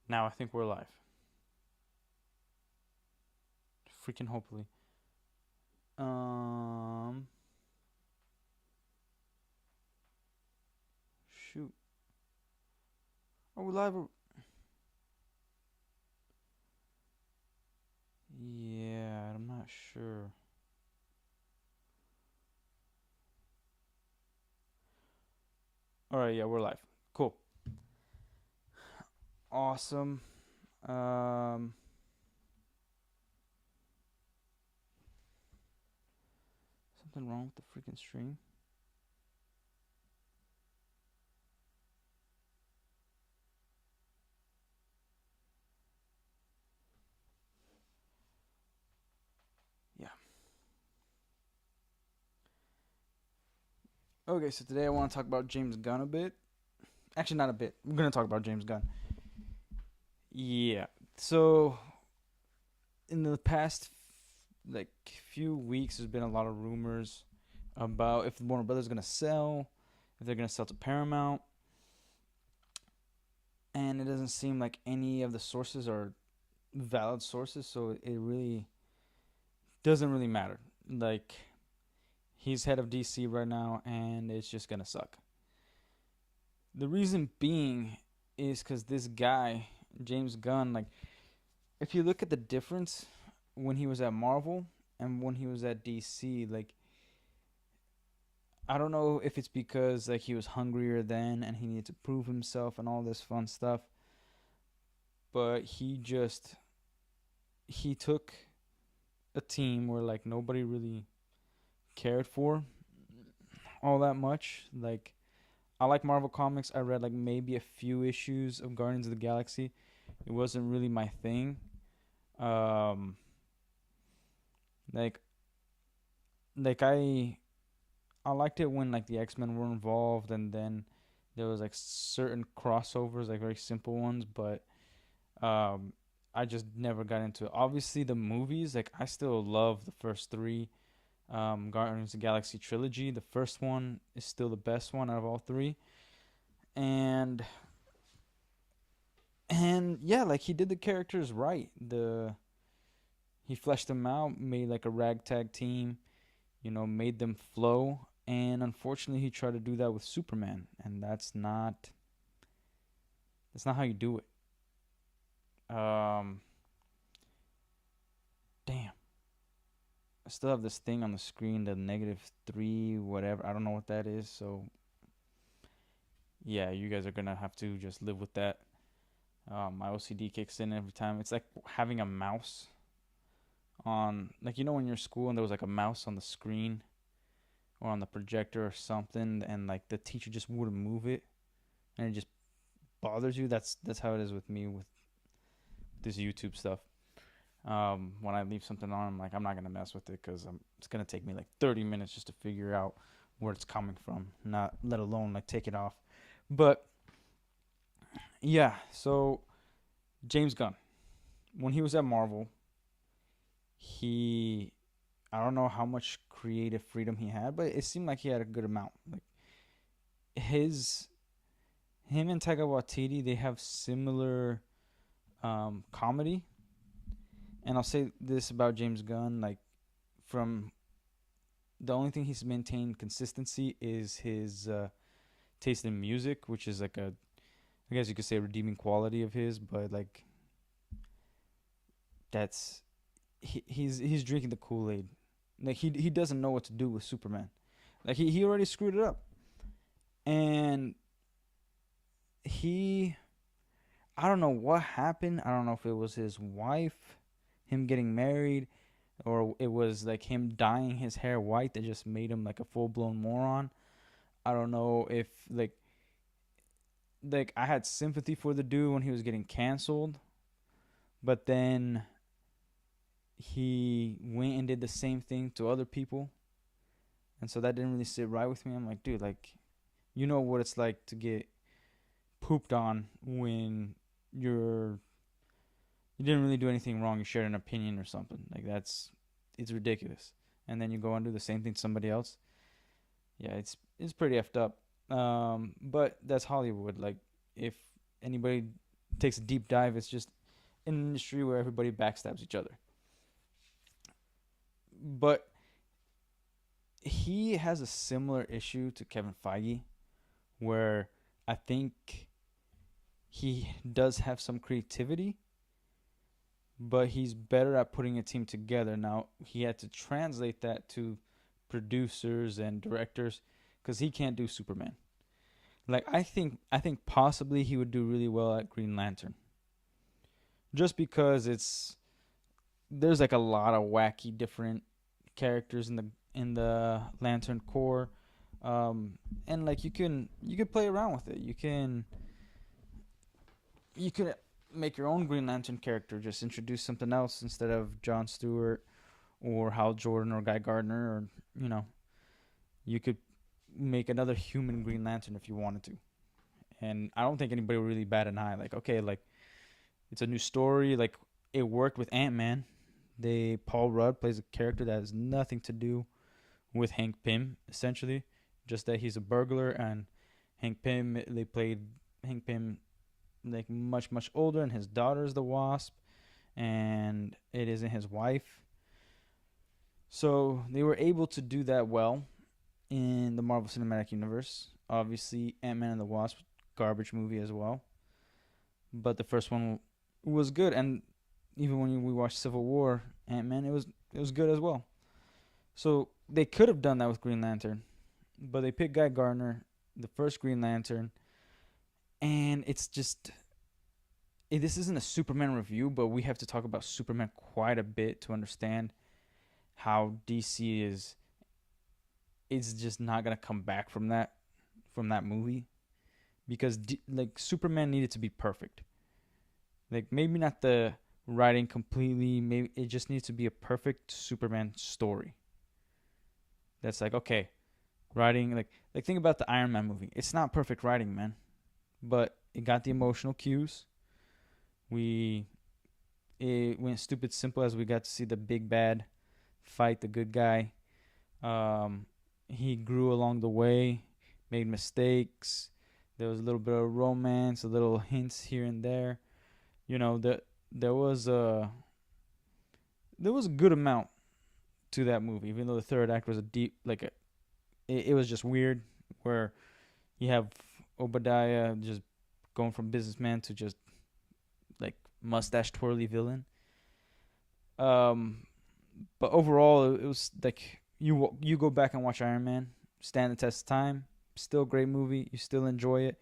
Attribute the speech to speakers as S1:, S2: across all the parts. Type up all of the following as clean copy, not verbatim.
S1: Now I think we're live. Freaking hopefully. Um, Shoot. Are we live? Yeah, I'm not sure. All right, yeah, we're live. Cool. Awesome. Um, Something wrong with the freaking stream? Yeah. Okay, so today I want to talk about James Gunn a bit. Actually, not a bit. We're gonna talk about James Gunn. Yeah. So in the past like few weeks, there's been a lot of rumors about if Warner Brothers is gonna sell, if they're gonna sell to Paramount, and it doesn't seem like any of the sources are valid sources, so it really doesn't really matter. Like, he's head of DC right now, and it's just gonna suck. The reason being is because this guy, James Gunn, like, if you look at the difference when he was at Marvel and when he was at DC, like, I don't know if it's because like he was hungrier then and he needed to prove himself and all this fun stuff, but he took a team where like nobody really cared for all that much. Like, I like Marvel comics. I read like maybe a few issues of Guardians of the Galaxy. It wasn't really my thing. Um, like like I liked it when like the X Men were involved, and then there was like certain crossovers, like very simple ones, but um, I just never got into it. Obviously, the movies, like I still love the first three Guardians of the Galaxy trilogy. The first one is still the best one out of all three, and yeah, like he did the characters right. He fleshed them out, made like a ragtag team, made them flow. And unfortunately, he tried to do that with Superman, and that's not how you do it. Damn, I still have this thing on the screen, the -3, whatever. I don't know what that is. So yeah, you guys are gonna have to just live with that. My OCD kicks in every time. It's like having a mouse on, like, when you're in school and there was like a mouse on the screen or on the projector or something, and like the teacher just wouldn't move it, and it just bothers you. That's how it is with me with this YouTube stuff. When I leave something on, I'm like, I'm not gonna mess with it because it's gonna take me like 30 minutes just to figure out where it's coming from, not let alone like take it off. But yeah, so James Gunn, when he was at Marvel, he I don't know how much creative freedom he had, but it seemed like he had a good amount. Like his him and Taika Waititi, they have similar comedy. And I'll say this about James Gunn, like, from the only thing he's maintained consistency is his taste in music, which is like I guess you could say, a redeeming quality of his. But like, that's he's drinking the Kool Aid. Like, he doesn't know what to do with Superman. Like, he already screwed it up, and he I don't know what happened. I don't know if it was his wife, him getting married, or it was like him dyeing his hair white that just made him like a full blown moron. I don't know if like I had sympathy for the dude when he was getting canceled, but then he went and did the same thing to other people, and so that didn't really sit right with me. I'm like, dude, like, you know what it's like to get pooped on when you're you didn't really do anything wrong. You shared an opinion or something. Like, it's ridiculous. And then you go and do the same thing to somebody else. Yeah, it's pretty effed up. But that's Hollywood. Like, if anybody takes a deep dive. It's just an industry where everybody backstabs each other. But he has a similar issue to Kevin Feige, where I think he does have some creativity, but he's better at putting a team together. Now, he had to translate that to producers and directors because he can't do Superman. Like I think possibly he would do really well at Green Lantern. Just because there's like a lot of wacky different characters in the Lantern Corps. And like you can play around with it. You could make your own Green Lantern character. Just introduce something else instead of John Stewart or Hal Jordan or Guy Gardner, or you know you could make another human Green Lantern if you wanted to. And I don't think anybody would really bat an eye. Like, okay, like it's a new story. Like it worked with Ant Man. Paul Rudd plays a character that has nothing to do with Hank Pym, essentially, just that he's a burglar, and they played Hank Pym like much older, and his daughter is the Wasp, and it isn't his wife. So they were able to do that well in the Marvel Cinematic Universe. Obviously, Ant-Man and the Wasp, garbage movie as well. But the first one was good, and even when we watched Civil War, Ant-Man, it was good as well. So they could have done that with Green Lantern, but they picked Guy Gardner, the first Green Lantern, and it's just this isn't a Superman review, but we have to talk about Superman quite a bit to understand how DC is just not gonna come back from that movie, because like Superman needed to be perfect. Like maybe not the writing completely, maybe it just needs to be a perfect Superman story. That's like, okay, writing, like think about the Iron Man movie. It's not perfect writing, man, but it got the emotional cues. We It went stupid simple as we got to see the big bad fight the good guy. He grew along the way, made mistakes. There was a little bit of romance, a little hints here and there. You know, there was a there was a good amount to that movie, even though the third act was a deep it was just weird, where you have Obadiah just going from businessman to just like mustache twirly villain. Um, but overall, it was like you go back and watch Iron Man, stand the test of time. Still a great movie. You still enjoy it,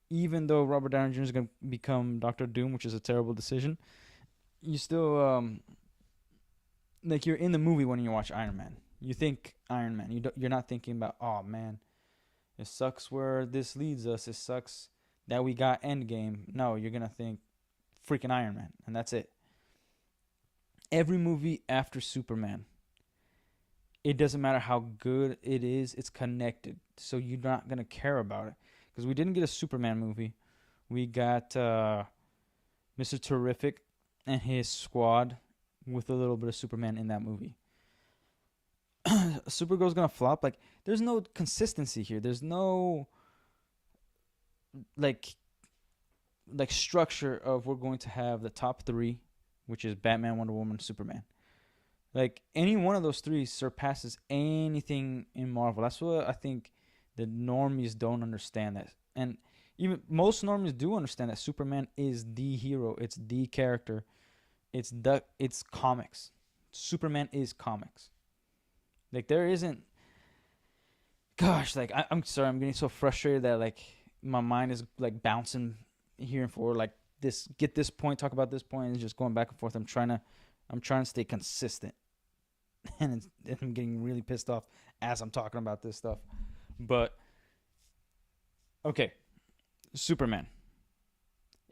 S1: even though Robert Downey Jr. is gonna become Doctor Doom, which is a terrible decision. You still like you're in the movie when you watch Iron Man. You think Iron Man. You're not thinking about, oh man, it sucks where this leads us. It sucks that we got Endgame. No, you're gonna think freaking Iron Man, and that's it. Every movie after Superman, it doesn't matter how good it is, it's connected. So you're not gonna care about it, because we didn't get a Superman movie. We got Mr. Terrific and his squad with a little bit of Superman in that movie. Supergirl's gonna flop. Like, there's no consistency here. There's no like structure of we're going to have the top three, which is Batman, Wonder Woman, Superman. Like any one of those three surpasses anything in Marvel. That's what I think the normies don't understand, that, and even most normies do understand that Superman is the hero. It's the character. It's comics. Superman is comics. Like there isn't. Gosh, like I'm sorry, I'm getting so frustrated that like my mind is like bouncing here and forward. Like get this point, talk about this point, and just going back and forth. I'm trying to stay consistent, and I'm getting really pissed off as I'm talking about this stuff. But okay, Superman.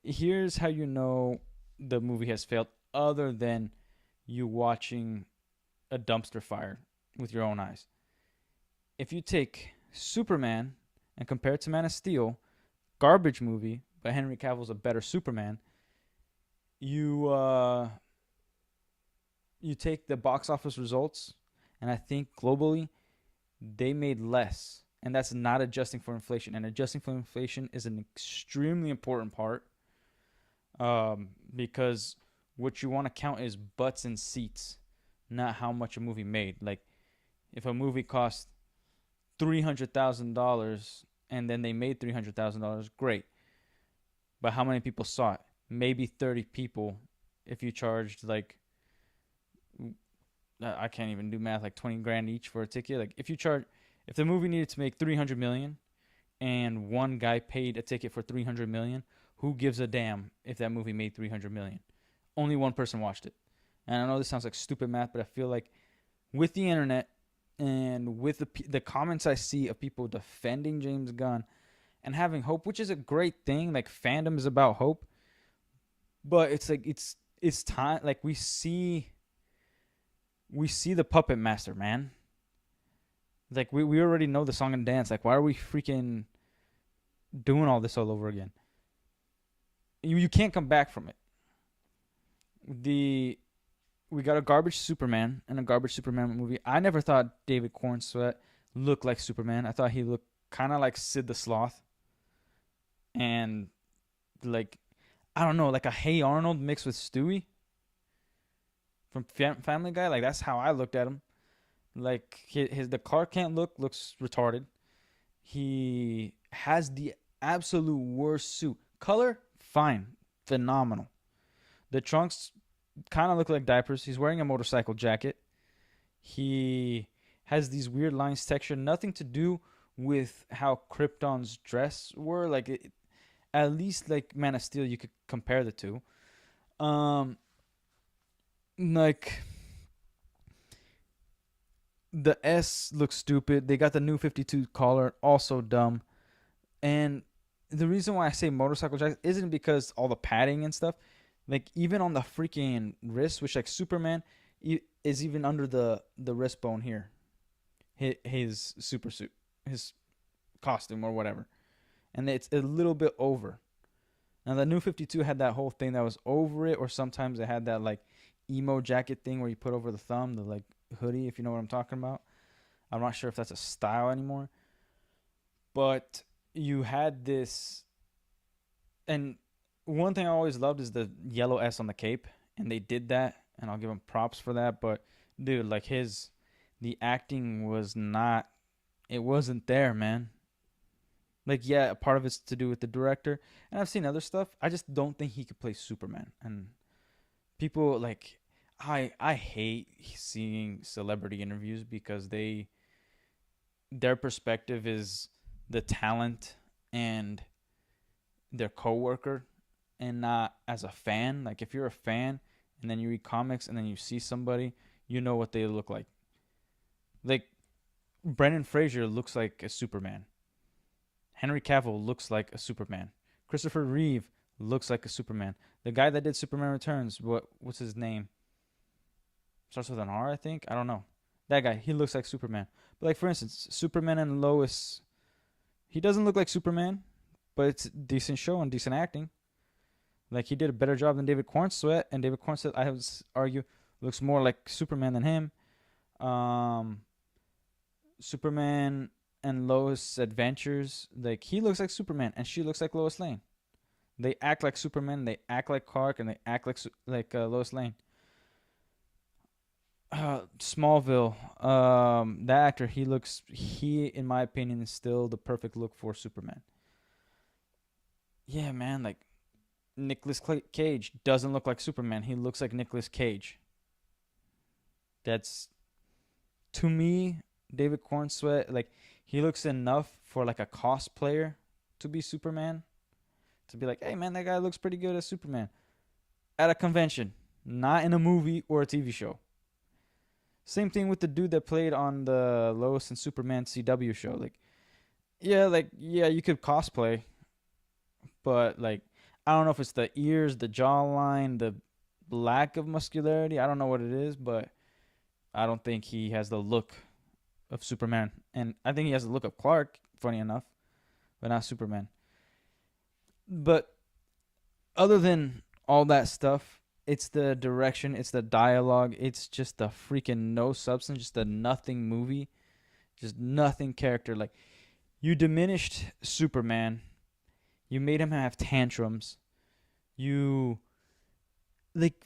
S1: Here's how you know the movie has failed, other than you watching a dumpster fire with your own eyes. If you take Superman and compare it to Man of Steel, garbage movie, but Henry Cavill's a better Superman. You take the box office results, and I think globally they made less, and that's not adjusting for inflation. And adjusting for inflation is an extremely important part Because what you want to count is butts and seats, not how much a movie made. Like if a movie cost $300,000 and then they made $300,000, great. But how many people saw it? Maybe 30 people. If you charged like I can't even do math, like 20 grand each for a ticket. Like if the movie needed to make 300 million and one guy paid a ticket for 300 million, who gives a damn if that movie made 300 million? Only one person watched it. And I know this sounds like stupid math, but I feel like with the internet and with the comments I see of people defending James Gunn and having hope, which is a great thing. Like fandom is about hope, but it's like it's time. Like we see the puppet master, man. Like we already know the song and dance. Like why are we freaking doing all this all over again? You can't come back from it. We got a garbage Superman and a garbage Superman movie. I never thought David Cornsweet looked like Superman. I thought he looked kind of like Sid the Sloth, and like I don't know, like a Hey Arnold mixed with Stewie from Family Guy. Like that's how I looked at him. Like his the Clark Kent looks retarded. He has the absolute worst suit. Color, fine, phenomenal. The trunks kind of look like diapers. He's wearing a motorcycle jacket. He has these weird lines texture. Nothing to do with how Krypton's dress were. Like at least like Man of Steel, you could compare the two. Um, like the S looks stupid. They got the new 52 collar, also dumb. And the reason why I say motorcycle jacket isn't because all the padding and stuff. Like even on the freaking wrist, which like Superman is even under the wrist bone here. His super suit, his costume or whatever, and it's a little bit over. Now the new 52 had that whole thing that was over it, or sometimes it had that like emo jacket thing where you put over the thumb, the like hoodie, if you know what I'm talking about. I'm not sure if that's a style anymore, but you had this. And one thing I always loved is the yellow S on the cape, and they did that, and I'll give him props for that. But dude, like the acting was not, it wasn't there, man. Like yeah, a part of it's to do with the director, and I've seen other stuff. I just don't think he could play Superman. And people like, I hate seeing celebrity interviews because their perspective is the talent and their coworker and not as a fan. Like if you're a fan and then you read comics and then you see somebody, you know what they look like. Like Brendan Fraser looks like a Superman. Henry Cavill looks like a Superman. Christopher Reeve looks like a Superman. The guy that did Superman Returns, what's his name? Starts with an R, I think. I don't know. That guy, he looks like Superman. But like for instance, Superman and Lois, he doesn't look like Superman, but it's a decent show and decent acting. Like he did a better job than David Cornsweet, and David Cornsweet, I would argue, looks more like Superman than him. Um, Superman and Lois Adventures, like he looks like Superman and she looks like Lois Lane. They act like Superman, they act like Clark, and they act like Lois Lane. Smallville, that actor, he in my opinion is still the perfect look for Superman. Yeah, man, like Nicolas Cage doesn't look like Superman. He looks like Nicolas Cage. That's to me, David Cornsweet, like he looks enough for like a cosplayer to be Superman. To be like, hey man, that guy looks pretty good as Superman. At a convention, not in a movie or a TV show. Same thing with the dude that played on the Lois and Superman CW show. Like, yeah, you could cosplay, but like, I don't know if it's the ears, the jawline, the lack of muscularity. I don't know what it is, but I don't think he has the look of Superman. And I think he has the look of Clark, funny enough, but not Superman. But other than all that stuff, it's the direction, it's the dialogue, it's just the freaking no substance, just a nothing movie, just nothing character. Like, you diminished Superman, you made him have tantrums, You like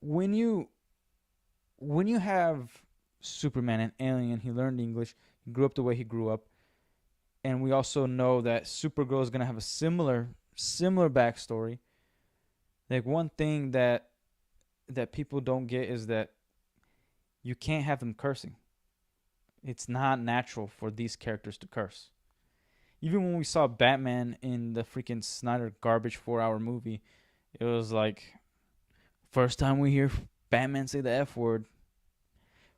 S1: when you when you have Superman, an alien, he learned English, he grew up the way he grew up, and we also know that Supergirl is gonna have a similar backstory. Like one thing that people don't get is that you can't have them cursing. It's not natural for these characters to curse. Even when we saw Batman in the freaking Snyder garbage 4 hour movie, it was like first time we hear Batman say the F word.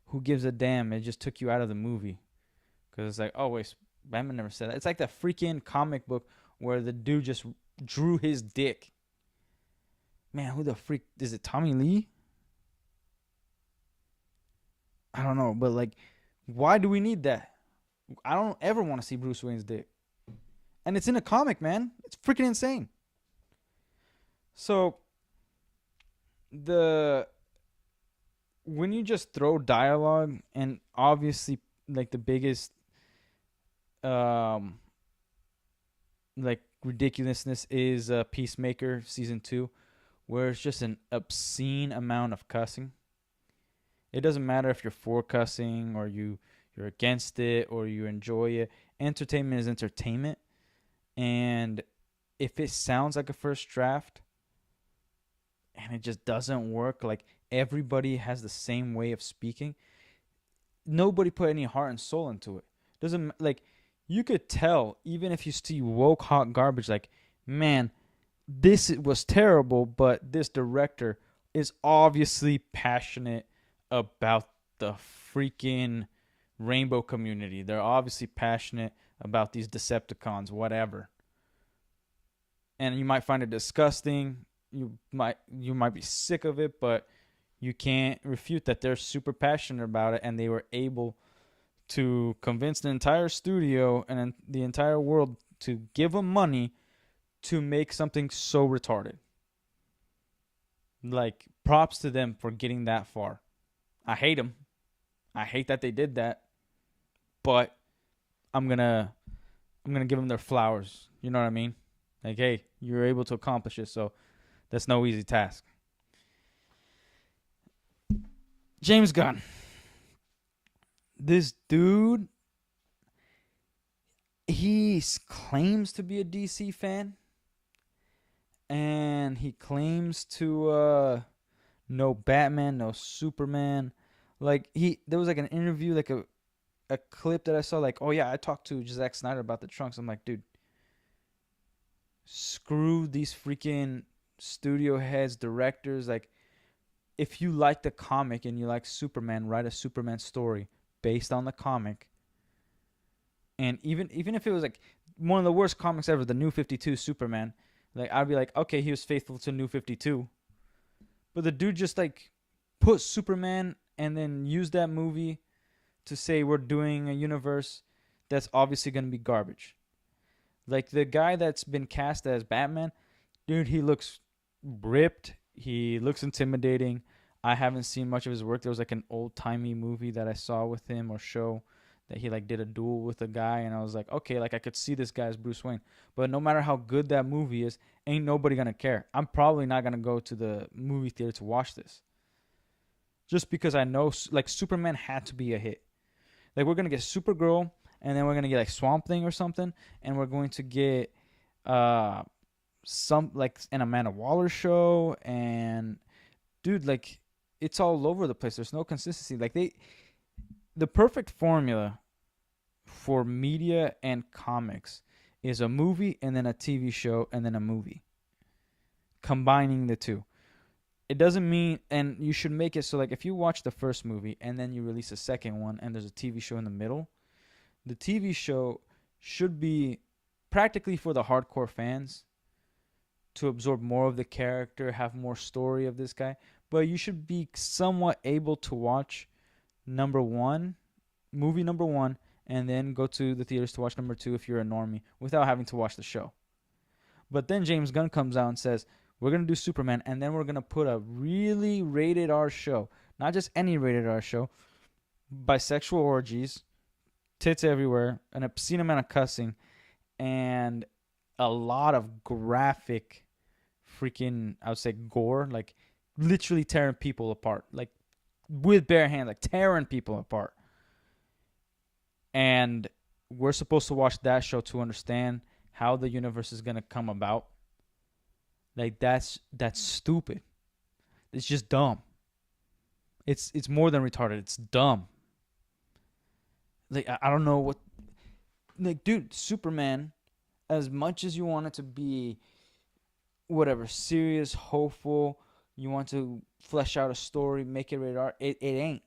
S1: Who gives a damn? It just took you out of the movie. Because it's like, oh, wait, Batman never said that. It's like that freaking comic book where the dude just drew his dick. Man, who the freak? Is it Tommy Lee? I don't know. But, like, why do we need that? I don't ever want to see Bruce Wayne's dick. And it's in a comic, man. It's freaking insane. So, the when you just throw dialogue and obviously like the biggest um like ridiculousness is Peacemaker season 2 where it's just an obscene amount of cussing. It doesn't matter if you're for cussing or you're against it or you enjoy it. Entertainment is entertainment, and if it sounds like a first draft and it just doesn't work, like everybody has the same way of speaking, nobody put any heart and soul into it. Doesn't like you could tell even if you see woke hot garbage like, man, this was terrible, but this director is obviously passionate about the freaking rainbow community. They're obviously passionate about these Decepticons, whatever. And you might find it disgusting. You might be sick of it, but you can't refute that they're super passionate about it, and they were able to convince the entire studio and the entire world to give them money to make something so retarded. Like, props to them for getting that far. I hate them. I hate that they did that, but I'm gonna give them their flowers. You know what I mean? Like, hey, you're able to accomplish it, so that's no easy task. James Gunn. This dude, he claims to be a DC fan, and he claims to know Batman, know Superman. Like there was like an interview, like a clip that I saw, like, oh yeah, I talked to Zack Snyder about the trunks. I'm like, dude, screw these freaking studio heads, directors. Like, if you like the comic and you like Superman, write a Superman story based on the comic. And even if it was like one of the worst comics ever, the New 52 Superman, like I'd be like, okay, he was faithful to New 52. But the dude just like put Superman and then used that movie to say we're doing a universe that's obviously going to be garbage. Like the guy that's been cast as Batman, dude, he looks ripped. He looks intimidating. I haven't seen much of his work. There was like an old timey movie that I saw with him or show that he like did a duel with a guy, and I was like, okay, like I could see this guy as Bruce Wayne. But no matter how good that movie is, ain't nobody gonna care. I'm probably not gonna go to the movie theater to watch this, just because I know like Superman had to be a hit. Like we're gonna get Supergirl, and then we're gonna get like Swamp Thing or something, and we're going to get some like an Amanda Waller show, and dude, like it's all over the place. There's no consistency. Like the perfect formula for media and comics is a movie and then a TV show and then a movie. Combining the two. It doesn't mean, and you should make it so like if you watch the first movie and then you release a second one and there's a TV show in the middle, the TV show should be practically for the hardcore fans to absorb more of the character, have more story of this guy, but you should be somewhat able to watch movie number one, and then go to the theaters to watch number two if you're a normie without having to watch the show. But then James Gunn comes out and says, we're going to do Superman, and then we're going to put a really rated R show, not just any rated R show, bisexual orgies, tits everywhere, an obscene amount of cussing, and a lot of graphic freaking, I would say, gore, like literally tearing people apart, like with bare hands, like tearing people apart. And we're supposed to watch that show to understand how the universe is gonna come about. Like that's stupid. It's just dumb. It's more than retarded. It's dumb. Like I don't know what. Like, dude, Superman. As much as you want it to be whatever, serious, hopeful, you want to flesh out a story, make it rated R. It ain't.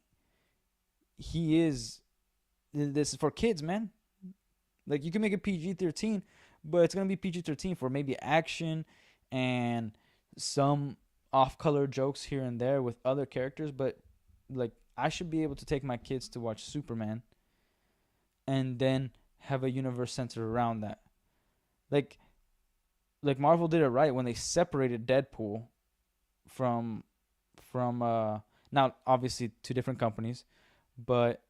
S1: He is. This is for kids, man. Like you can make it PG-13, but it's gonna be PG-13 for maybe action and some off-color jokes here and there with other characters. But like, I should be able to take my kids to watch Superman, and then have a universe centered around that. Like, Marvel did it right when they separated Deadpool from now obviously two different companies, but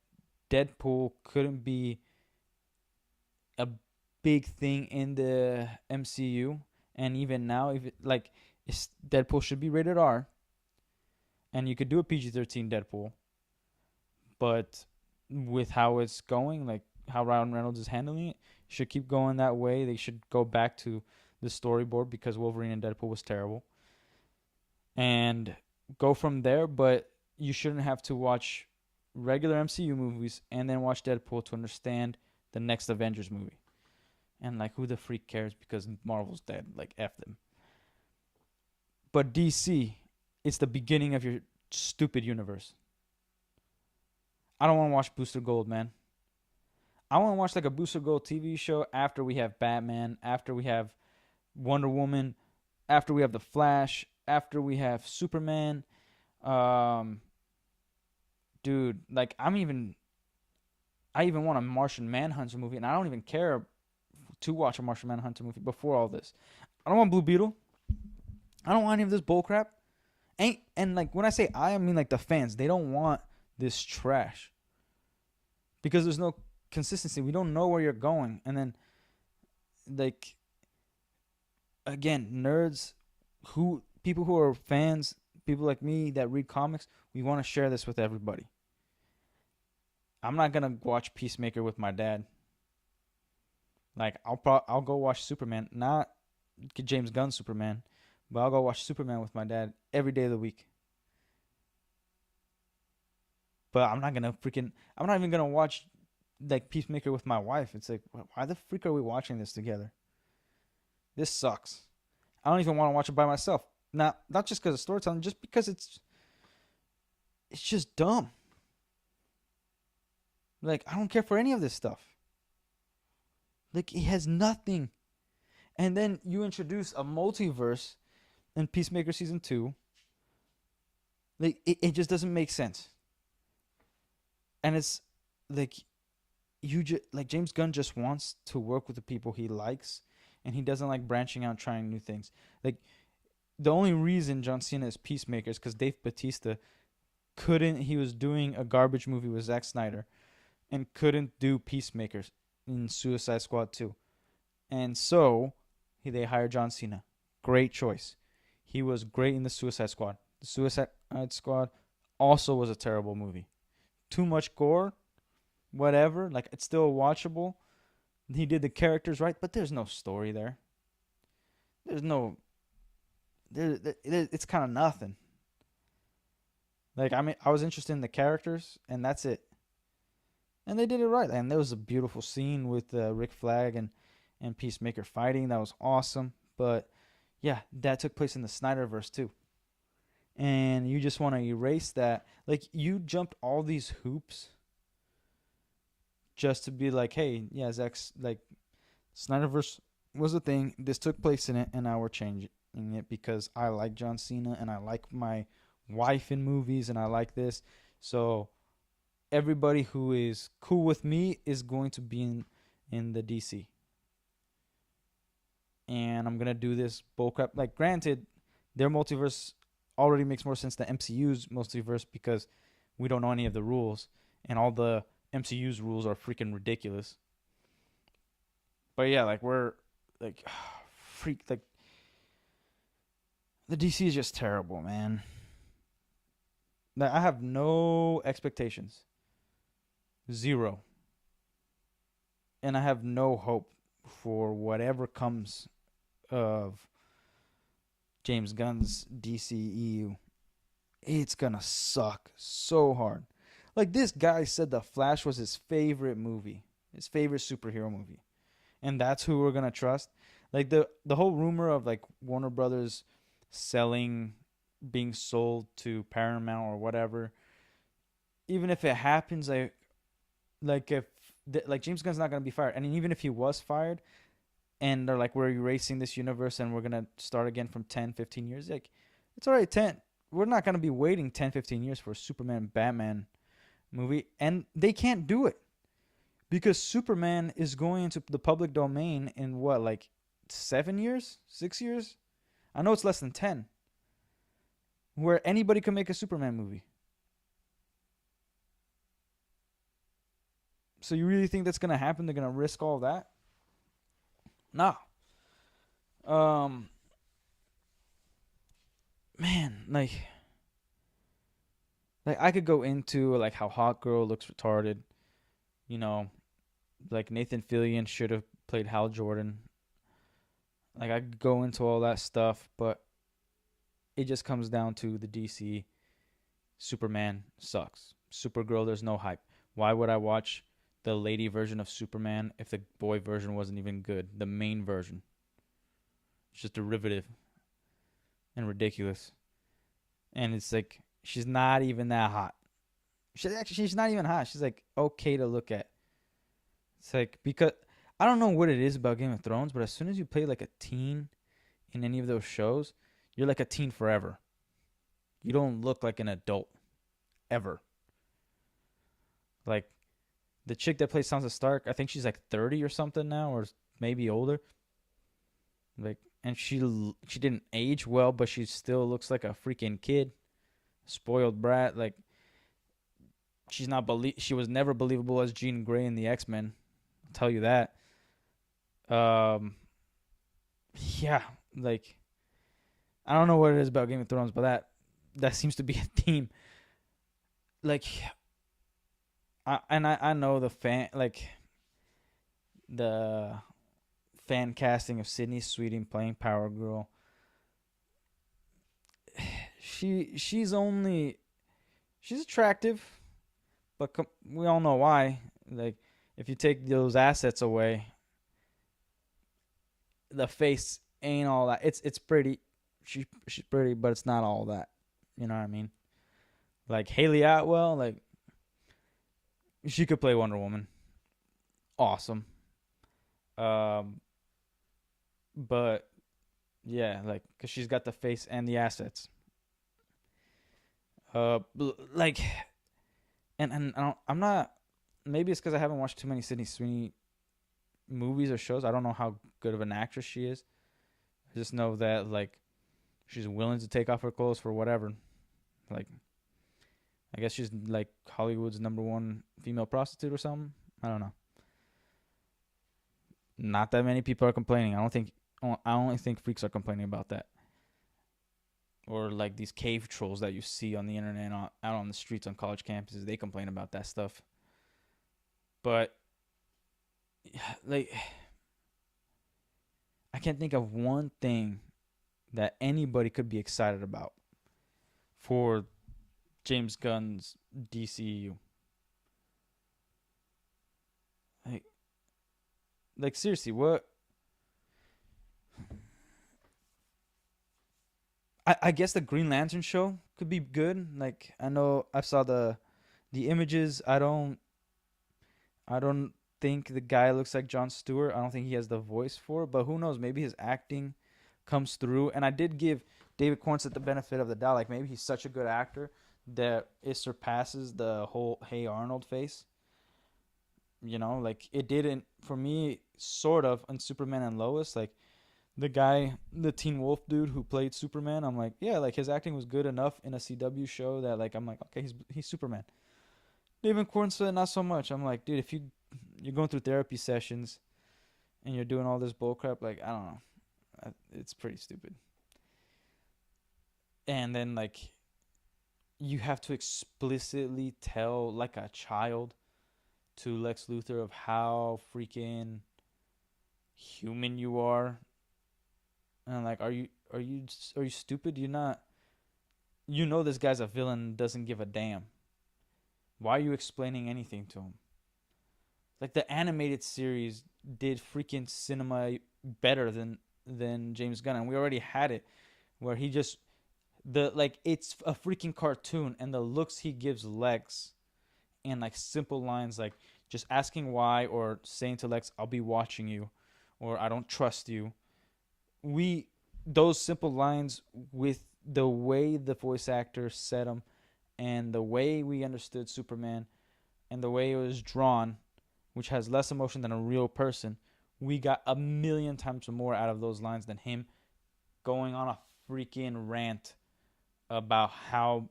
S1: Deadpool couldn't be a big thing in the MCU, and even now, if Deadpool should be rated R, and you could do a PG-13 Deadpool, but with how it's going, like how Ryan Reynolds is handling it, should keep going that way. They should go back to the storyboard because Wolverine and Deadpool was terrible, and go from there. But you shouldn't have to watch regular MCU movies and then watch Deadpool to understand the next Avengers movie. And like, who the freak cares because Marvel's dead? Like, F them. But DC, it's the beginning of your stupid universe. I don't want to watch Booster Gold, man. I want to watch like a Booster Gold TV show after we have Batman, after we have Wonder Woman, after we have The Flash, after we have Superman. Um, Dude, like I even want a Martian Manhunter movie, and I don't even care to watch a Martian Manhunter movie before all this. I don't want Blue Beetle. I don't want any of this bullcrap. And like when I say I mean like the fans. They don't want this trash because there's no consistency. We don't know where you're going, and then like again, nerds, people who are fans, people like me that read comics, we want to share this with everybody. I'm not gonna watch Peacemaker with my dad. Like I'll go watch Superman, not James Gunn Superman, but I'll go watch Superman with my dad every day of the week. But I'm not even gonna watch like Peacemaker with my wife. It's like, why the freak are we watching this together? This sucks. I don't even want to watch it by myself. Not just because of storytelling, just because it's just dumb. Like, I don't care for any of this stuff. Like, it has nothing. And then you introduce a multiverse in Peacemaker season 2. Like, it just doesn't make sense. And it's like like James Gunn just wants to work with the people he likes, and he doesn't like branching out, trying new things. Like, the only reason John Cena is Peacemaker is because Dave Bautista he was doing a garbage movie with Zack Snyder and couldn't do Peacemakers in Suicide Squad 2. And so they hired John Cena. Great choice. He was great in the Suicide Squad. The Suicide Squad also was a terrible movie. Too much gore, whatever. Like, it's still watchable. He did the characters right, but there's no story there. There's no. It's kind of nothing. Like, I mean, I was interested in the characters, and that's it. And they did it right. And there was a beautiful scene with Rick Flag and Peacemaker fighting. That was awesome. But yeah, that took place in the Snyderverse too. And you just want to erase that. Like, you jumped all these hoops just to be like, hey, yeah, Zack's like, Snyderverse was a thing. This took place in it, and now we're changing it because I like John Cena and I like my wife in movies and I like this. So everybody who is cool with me is going to be in the DC. And I'm going to do this bullcrap. Like, granted, their multiverse already makes more sense than MCU's multiverse because we don't know any of the rules. And all the MCU's rules are freaking ridiculous. But yeah, like, we're like, freak, like, The DC is just terrible, man. Like, I have no expectations, zero, and I have no hope for whatever comes of James Gunn's DCEU. It's gonna suck so hard. Like, this guy said The Flash was his favorite movie, his favorite superhero movie, and that's who we're gonna trust. Like, the whole rumor of like Warner Brothers selling, being sold to Paramount or whatever. Even if it happens, like if like James Gunn's not gonna be fired, and even if he was fired, and they're like, we're erasing this universe and we're gonna start again from 10, 15 years, like, it's already 10. We're not gonna be waiting 10, 15 years for a Superman Batman movie, and they can't do it because Superman is going into the public domain in what, like 7 years, 6 years? I know it's less than 10, where anybody can make a Superman movie. So you really think that's gonna happen? They're gonna risk all that? No. Um, man, like I could go into like how Hot Girl looks retarded. You know, like Nathan Fillion should have played Hal Jordan. Like, I could go into all that stuff, but it just comes down to the DC. Superman sucks. Supergirl, there's no hype. Why would I watch the lady version of Superman if the boy version wasn't even good? The main version. It's just derivative and ridiculous. And it's like she's not even that hot. She's not even hot. She's like okay to look at. It's like, because I don't know what it is about Game of Thrones, but as soon as you play like a teen in any of those shows, you're like a teen forever. You don't look like an adult ever. Like, the chick that plays Sansa Stark, I think she's like 30 or something now, or maybe older. Like, and she didn't age well, but she still looks like a freaking kid, spoiled brat. Like, she was never believable as Jean Grey in the X-Men. I'll tell you that. Um, yeah, like, I don't know what it is about Game of Thrones, but that seems to be a theme. Like, I know the fan casting of Sydney Sweeney playing Power Girl. She's attractive, but we all know why. Like, if you take those assets away, the face ain't all that. It's pretty. She's pretty, but it's not all that. You know what I mean? Like Haley Atwell, like, she could play Wonder Woman. Awesome. Um, but yeah, like, cause she's got the face and the assets. Like, and I'm not. Maybe it's because I haven't watched too many Sydney Sweeney movies or shows. I don't know how good of an actress she is. I just know that, like, she's willing to take off her clothes for whatever. Like, I guess she's like Hollywood's number one female prostitute or something. I don't know. Not that many people are complaining. I only think freaks are complaining about that. Or like these cave trolls that you see on the internet, out on the streets on college campuses, they complain about that stuff. But like, I can't think of one thing that anybody could be excited about for James Gunn's DCU. Like, seriously, what? I guess the Green Lantern show could be good. Like, I know I saw the images. I don't think the guy looks like Jon Stewart. I don't think he has the voice for it, but who knows? Maybe his acting comes through. And I did give David Cornsett the benefit of the doubt. Like, maybe he's such a good actor that it surpasses the whole Hey Arnold face. You know, like, it didn't for me, sort of, on Superman and Lois. Like, the Teen Wolf dude who played Superman, I'm like, yeah, like, his acting was good enough in a CW show that, like, I'm like, okay, he's Superman. David Cornsett, not so much. I'm like, dude, if you're going through therapy sessions and you're doing all this bullcrap, like, I don't know, it's pretty stupid. and then like you have to explicitly tell like a child to Lex Luthor of how freaking human you are. And like, are you stupid? You're not. You know this guy's a villain. Doesn't give a damn. Why are you explaining anything to him? Like the animated series did freaking cinema better than James Gunn, and we already had it where he just the like it's a freaking cartoon, and the looks he gives Lex and like simple lines like just asking why or saying to Lex, "I'll be watching you," or "I don't trust you." We those simple lines with the way the voice actor said them and the way we understood Superman and the way it was drawn, which has less emotion than a real person, we got a million times more out of those lines than him going on a freaking rant about how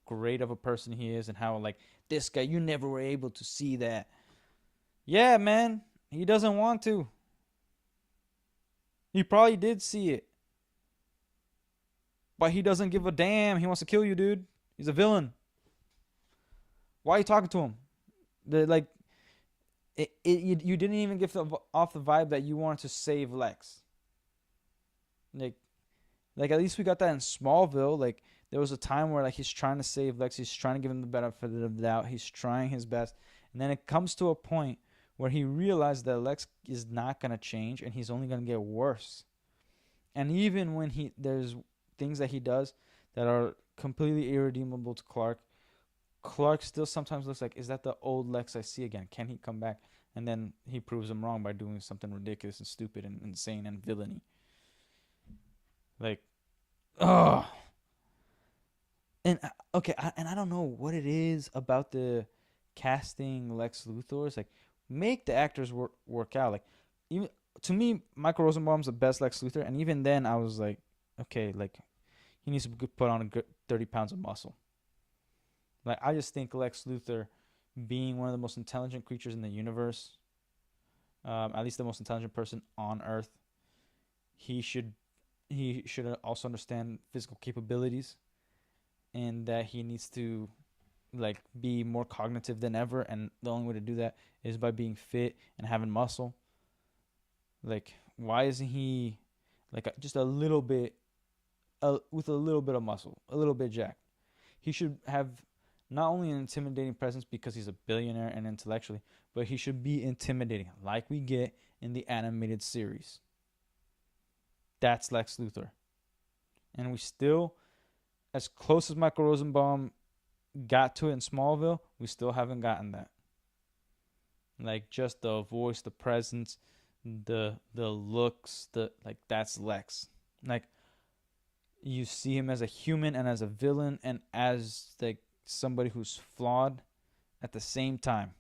S1: great of a person he is and how like this guy you never were able to see that. Yeah, man, he doesn't want to. He probably did see it, but he doesn't give a damn. He wants to kill you, dude. He's a villain. Why are you talking to him? Like you didn't even give off the vibe that you wanted to save Lex. Like at least we got that in Smallville. Like there was a time where like he's trying to save Lex, he's trying to give him the benefit of the doubt, he's trying his best, and then it comes to a point where he realized that Lex is not gonna change and he's only gonna get worse. And even when there's things that he does that are completely irredeemable to Clark, Clark still sometimes looks like, is that the old Lex I see again? Can he come back? And then he proves him wrong by doing something ridiculous and stupid and insane and villainy. Like, ugh. And okay, and I don't know what it is about the casting Lex Luthor. It's like make the actors work out. Like even to me, Michael Rosenbaum's the best Lex Luthor, and even then I was like, okay, like he needs to put on a good 30 pounds of muscle. Like I just think Lex Luthor, being one of the most intelligent creatures in the universe, at least the most intelligent person on Earth, he should also understand physical capabilities, and that he needs to like be more cognitive than ever. And the only way to do that is by being fit and having muscle. Like why isn't he like just a little bit, with a little bit of muscle, a little bit jacked? He should have not only an intimidating presence because he's a billionaire and intellectually, but he should be intimidating like we get in the animated series. That's Lex Luthor. And we still, as close as Michael Rosenbaum got to it in Smallville, we still haven't gotten that. Like just the voice, the presence, the looks, the like that's Lex. Like you see him as a human and as a villain and as like somebody who's flawed at the same time.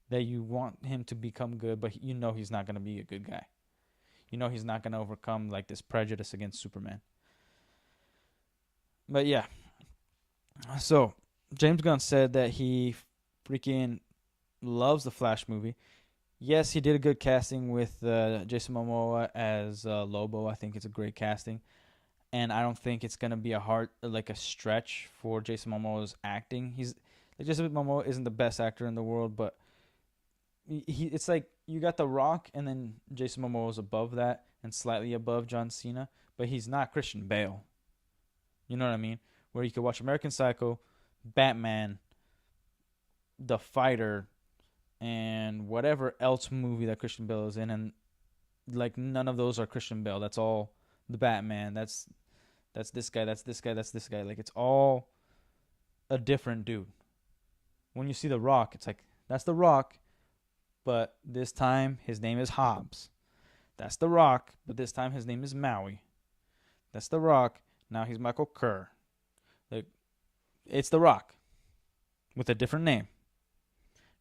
S1: That you want him to become good, but you know he's not going to be a good guy. You know he's not going to overcome like this prejudice against Superman. But yeah. So, James Gunn said that he freaking loves the Flash movie. Yes, he did a good casting with Jason Momoa as Lobo. I think it's a great casting. And I don't think it's gonna be a stretch for Jason Momoa's acting. Jason Momoa isn't the best actor in the world, but it's like you got The Rock, and then Jason Momoa is above that and slightly above John Cena, but he's not Christian Bale. You know what I mean? Where you could watch American Psycho, Batman, The Fighter, and whatever else movie that Christian Bale is in, and like none of those are Christian Bale. That's all the Batman. That's this guy. That's this guy. That's this guy. Like it's all a different dude. When you see The Rock, it's like that's The Rock, but this time his name is Hobbs. That's The Rock, but this time his name is Maui. That's The Rock. Now he's Michael Kerr. Like it's The Rock with a different name.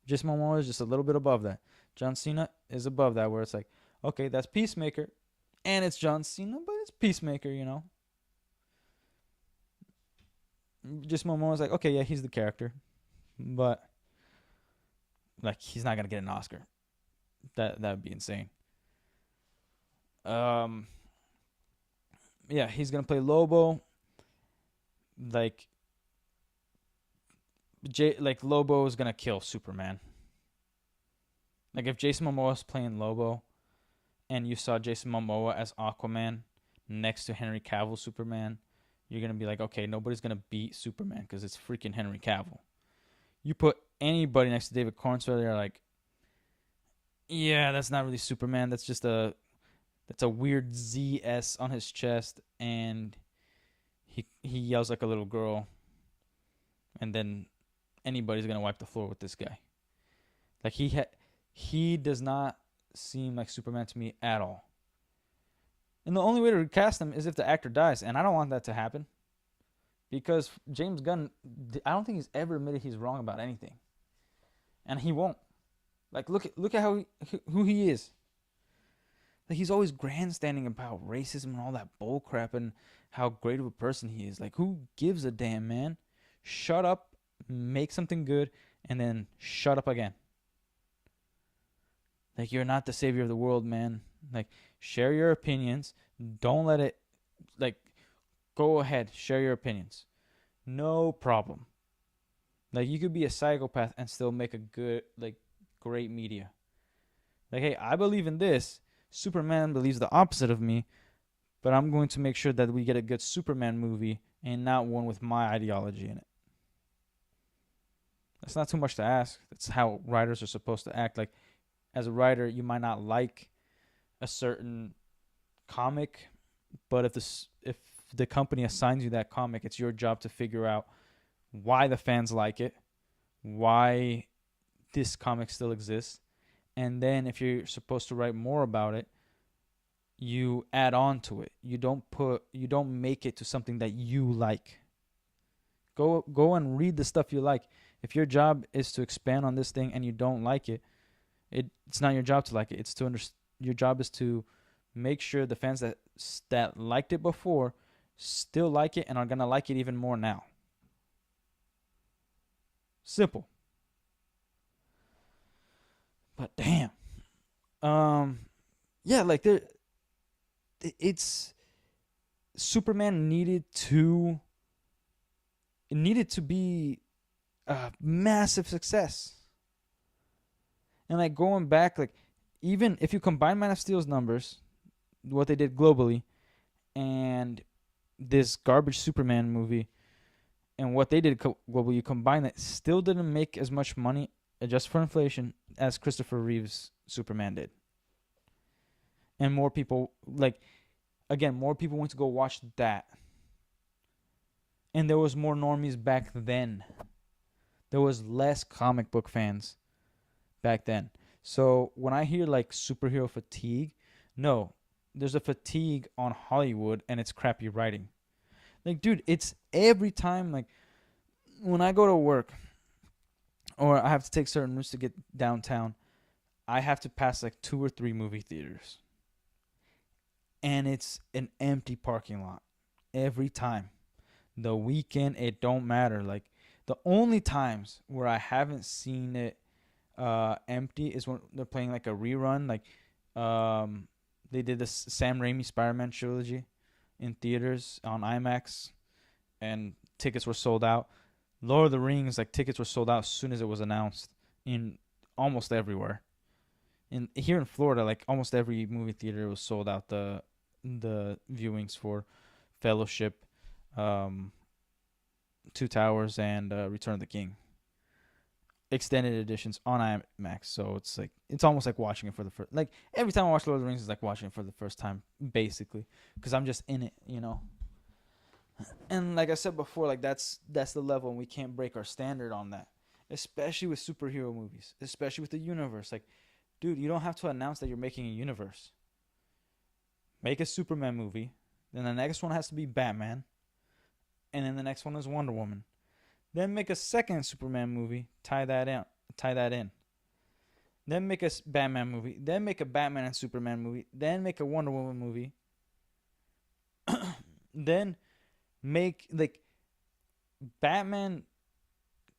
S1: Jason Momoa is just a little bit above that. John Cena is above that, where it's like, okay, that's Peacemaker, and it's John Cena, but it's Peacemaker, you know. Jason Momoa is like, okay, yeah, he's the character, but like he's not gonna get an Oscar. That would be insane. Yeah, he's gonna play Lobo. like like Lobo is gonna kill Superman. Like if Jason Momoa is playing Lobo, and you saw Jason Momoa as Aquaman next to Henry Cavill Superman, you're gonna be like, okay, nobody's gonna beat Superman because it's freaking Henry Cavill. You put anybody next to David Cornswell, they're like, yeah, that's not really Superman. That's a weird ZS on his chest, and he yells like a little girl, and then anybody's gonna wipe the floor with this guy. Like he does not seem like Superman to me at all. And the only way to recast him is if the actor dies, and I don't want that to happen because James Gunn, I don't think he's ever admitted he's wrong about anything, and he won't. Like look at who he is. Like he's always grandstanding about racism and all that bull crap and how great of a person he is. Like who gives a damn, man? Shut up, make something good, and then shut up again. Like you're not the savior of the world, man. Like share your opinions. Don't let it like go ahead, share your opinions. No problem. Like you could be a psychopath and still make a good like great media. Like hey, I believe in this. Superman believes the opposite of me, but I'm going to make sure that we get a good Superman movie and not one with my ideology in it. That's not too much to ask. That's how writers are supposed to act. Like as a writer, you might not like a certain comic, but if the company assigns you that comic, it's your job to figure out why the fans like it, why this comic still exists, and then if you're supposed to write more about it, you add on to it. You don't make it to something that you like. Go and read the stuff you like. If your job is to expand on this thing and you don't like it, it's not your job to like it. It's to your job is to make sure the fans that liked it before still like it and are gonna like it even more now. Simple. But damn. Yeah, like it's Superman needed to be a massive success. And like going back, like even if you combine Man of Steel's numbers, what they did globally, and this garbage Superman movie, and what they did globally, you combine that, still didn't make as much money, adjusted for inflation, as Christopher Reeve's Superman did. And more people, like, again, more people went to go watch that. And there was more normies back then. There was less comic book fans back then. So when I hear like superhero fatigue, no, there's a fatigue on Hollywood and it's crappy writing. Like, dude, it's every time, like, when I go to work or I have to take certain routes to get downtown, I have to pass like 2 or 3 movie theaters. And it's an empty parking lot every time. The weekend, it don't matter. Like, the only times where I haven't seen it empty is when they're playing like a rerun. Like, they did this Sam Raimi Spider-Man trilogy in theaters on IMAX, and tickets were sold out. Lord of the Rings, like, tickets were sold out as soon as it was announced in almost everywhere. Here in Florida, like, almost every movie theater was sold out. The viewings for Fellowship, Two Towers, and Return of the King, extended editions on IMAX. So it's like, it's almost like watching it for the first. Like, every time I watch Lord of the Rings, it's like watching it for the first time, basically, because I'm just in it, you know. And like I said before, like that's the level, and we can't break our standard on that, especially with superhero movies, especially with the universe. Like, dude, you don't have to announce that you're making a universe. Make a Superman movie, then the next one has to be Batman, and then the next one is Wonder Woman. Then make a second Superman movie, tie that in. Then make a Batman movie, then make a Batman and Superman movie, then make a Wonder Woman movie. Then make, like, Batman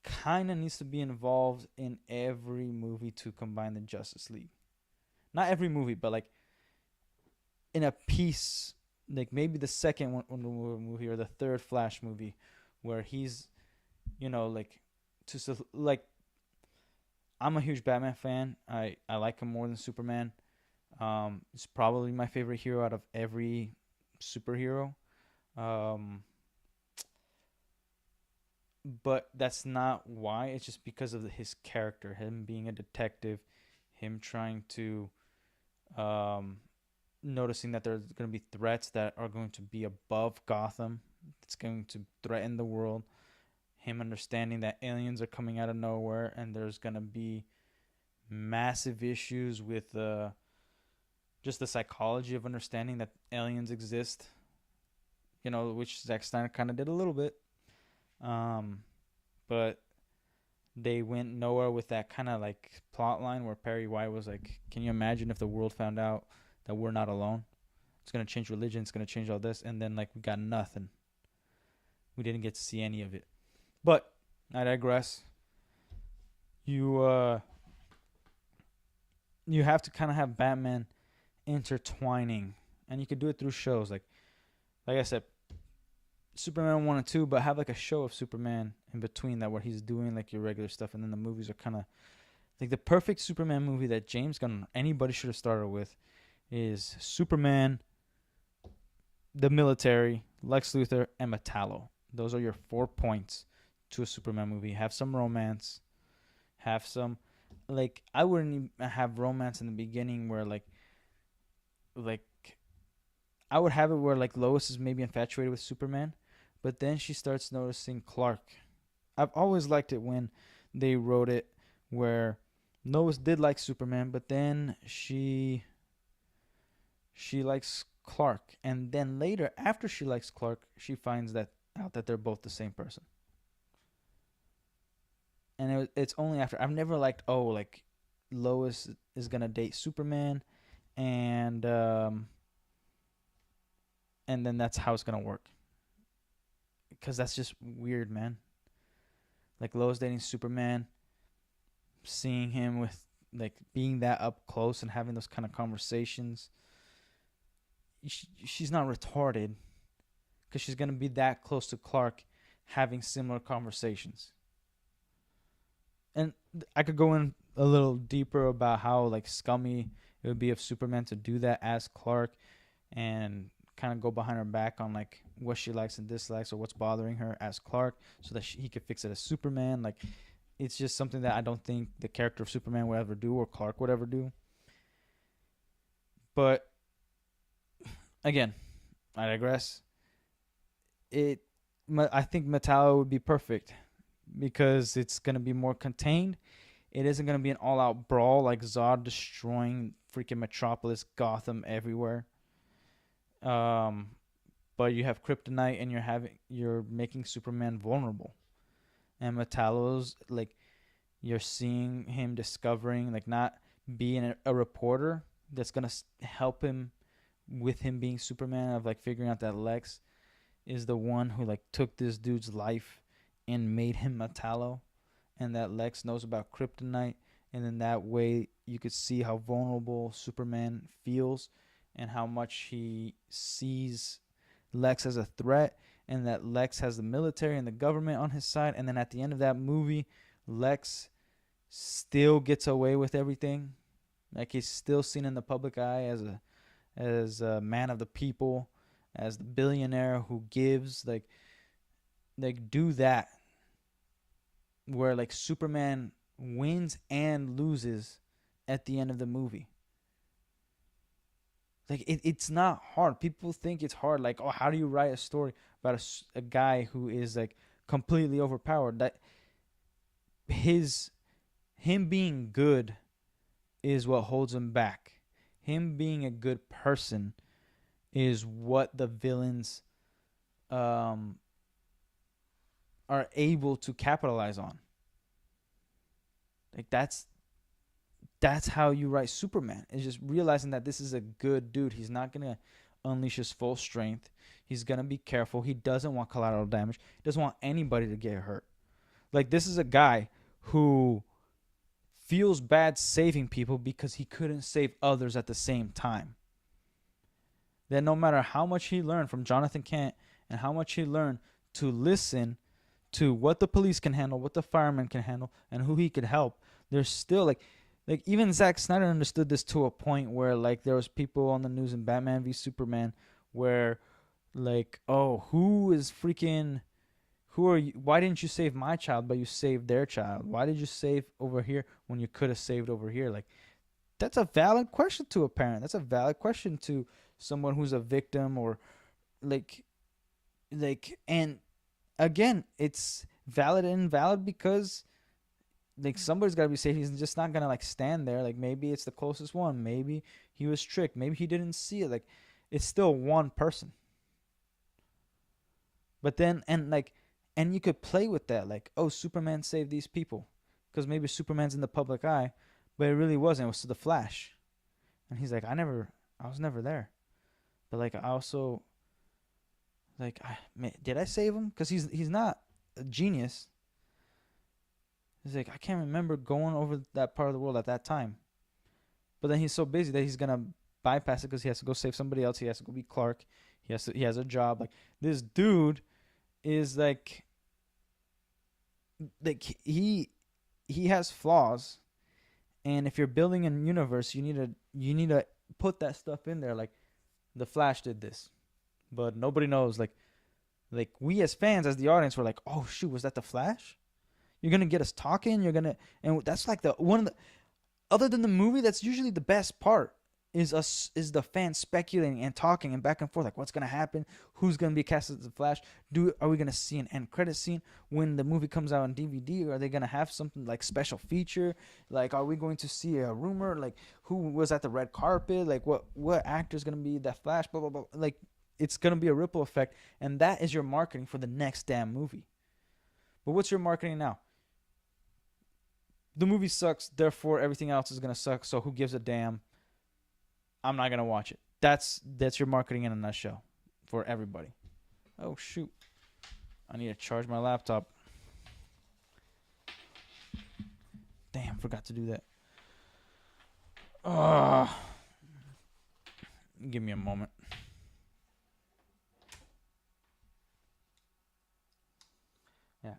S1: kind of needs to be involved in every movie to combine the Justice League. Not every movie, but like in a piece, like maybe the second Wonder Woman movie or the third Flash movie where he's, like, like, I'm a huge Batman fan. I like him more than Superman. It's probably my favorite hero out of every superhero. Um, but that's not why. It's just because of his character, him being a detective, him trying to, um, noticing that there's going to be threats that are going to be above Gotham. It's going to threaten the world. Him understanding that aliens are coming out of nowhere and there's going to be massive issues with just the psychology of understanding that aliens exist, which Zack Snyder kind of did a little bit. Um, but they went nowhere with that kind of like plot line where Perry White was like, "Can you imagine if the world found out that we're not alone? It's gonna change religion. It's gonna change all this." And then like we got nothing. We didn't get to see any of it. But I digress. You you have to kind of have Batman intertwining, and you could do it through shows like I said, Superman 1 and 2, but have like a show of Superman in between that where he's doing like your regular stuff, and then the movies are kind of like the perfect Superman movie that James Gunn, anybody should have started with, is Superman, the military, Lex Luthor, and Metallo. Those are your 4 points to a Superman movie. Have some romance, have some, like, I wouldn't even have romance in the beginning where like I would have it where like Lois is maybe infatuated with Superman, but then she starts noticing Clark. I've always liked it when they wrote it where Lois did like Superman, but then she likes Clark, and then later after she likes Clark, she finds that out that they're both the same person. And it's only after I've never liked, oh, like Lois is gonna date Superman, and and then that's how it's gonna work, because that's just weird, man. Like Lois dating Superman, seeing him with like being that up close and having those kind of conversations. She's not retarded because she's gonna be that close to Clark, having similar conversations. And I could go in a little deeper about how like scummy it would be of Superman to do that as Clark, and kind of go behind her back on like what she likes and dislikes or what's bothering her as Clark, so that he could fix it as Superman. Like, it's just something that I don't think the character of Superman would ever do or Clark would ever do. But again, I digress. It, I think Metallo would be perfect because it's gonna be more contained. It isn't gonna be an all-out brawl like Zod destroying freaking Metropolis, Gotham, everywhere. Um, but you have kryptonite, and you're making Superman vulnerable. And Metallo's like, you're seeing him discovering, like, not being a reporter that's gonna help him with him being Superman, of like figuring out that Lex is the one who like took this dude's life and made him Metallo, and that Lex knows about kryptonite, and then that way you could see how vulnerable Superman feels and how much he sees Lex as a threat, and that Lex has the military and the government on his side. And then at the end of that movie, Lex still gets away with everything. Like, he's still seen in the public eye as a man of the people, as the billionaire who gives. Like do that where like Superman wins and loses at the end of the movie. Like, it's not hard. People think it's hard. Like, oh, how do you write a story about a guy who is like completely overpowered? That him being good is what holds him back. Him being a good person is what the villains um, are able to capitalize on. Like, that's how you write Superman. Is just realizing that this is a good dude. He's not gonna unleash his full strength. He's gonna be careful. He doesn't want collateral damage. He doesn't want anybody to get hurt. Like, this is a guy who feels bad saving people because he couldn't save others at the same time. That no matter how much he learned from Jonathan Kent and how much he learned to listen to what the police can handle, what the firemen can handle, and who he could help, there's still like even Zack Snyder understood this to a point where like there was people on the news in Batman v Superman where like, oh, who is freaking, who are you, why didn't you save my child but you saved their child? Why did you save over here when you could have saved over here? Like, that's a valid question to a parent. That's a valid question to someone who's a victim, or like and again, it's valid and invalid because like somebody's got to be safe. He's just not gonna like stand there. Like maybe it's the closest one. Maybe he was tricked. Maybe he didn't see it. Like it's still one person. But then and you could play with that. Like, oh, Superman saved these people because maybe Superman's in the public eye, but it really wasn't. It was to the Flash, and he's like, I was never there. But like I also like, did I save him? Because he's not a genius. He's like, I can't remember going over that part of the world at that time. But then he's so busy that he's gonna bypass it because he has to go save somebody else. He has to go be Clark. He has a job. Like this dude is like he has flaws, and if you're building a universe, you need to put that stuff in there. Like the Flash did this, but nobody knows. Like we as fans, as the audience, were like, oh shoot, was that the Flash? You're gonna get us talking. And that's like the one of the, other than the movie, that's usually the best part is the fans speculating and talking and back and forth, like what's gonna happen, who's gonna be cast as the Flash, are we gonna see an end credit scene when the movie comes out on DVD, or are they gonna have something like special feature, like are we going to see a rumor, like who was at the red carpet, like what actor's gonna be that Flash, blah blah blah, like it's gonna be a ripple effect, and that is your marketing for the next damn movie. But what's your marketing now? The movie sucks, therefore everything else is gonna suck, so who gives a damn? I'm not gonna watch it. That's your marketing in a nutshell for everybody. Oh shoot, I need to charge my laptop. Damn, forgot to do that. Give me a moment. Yeah,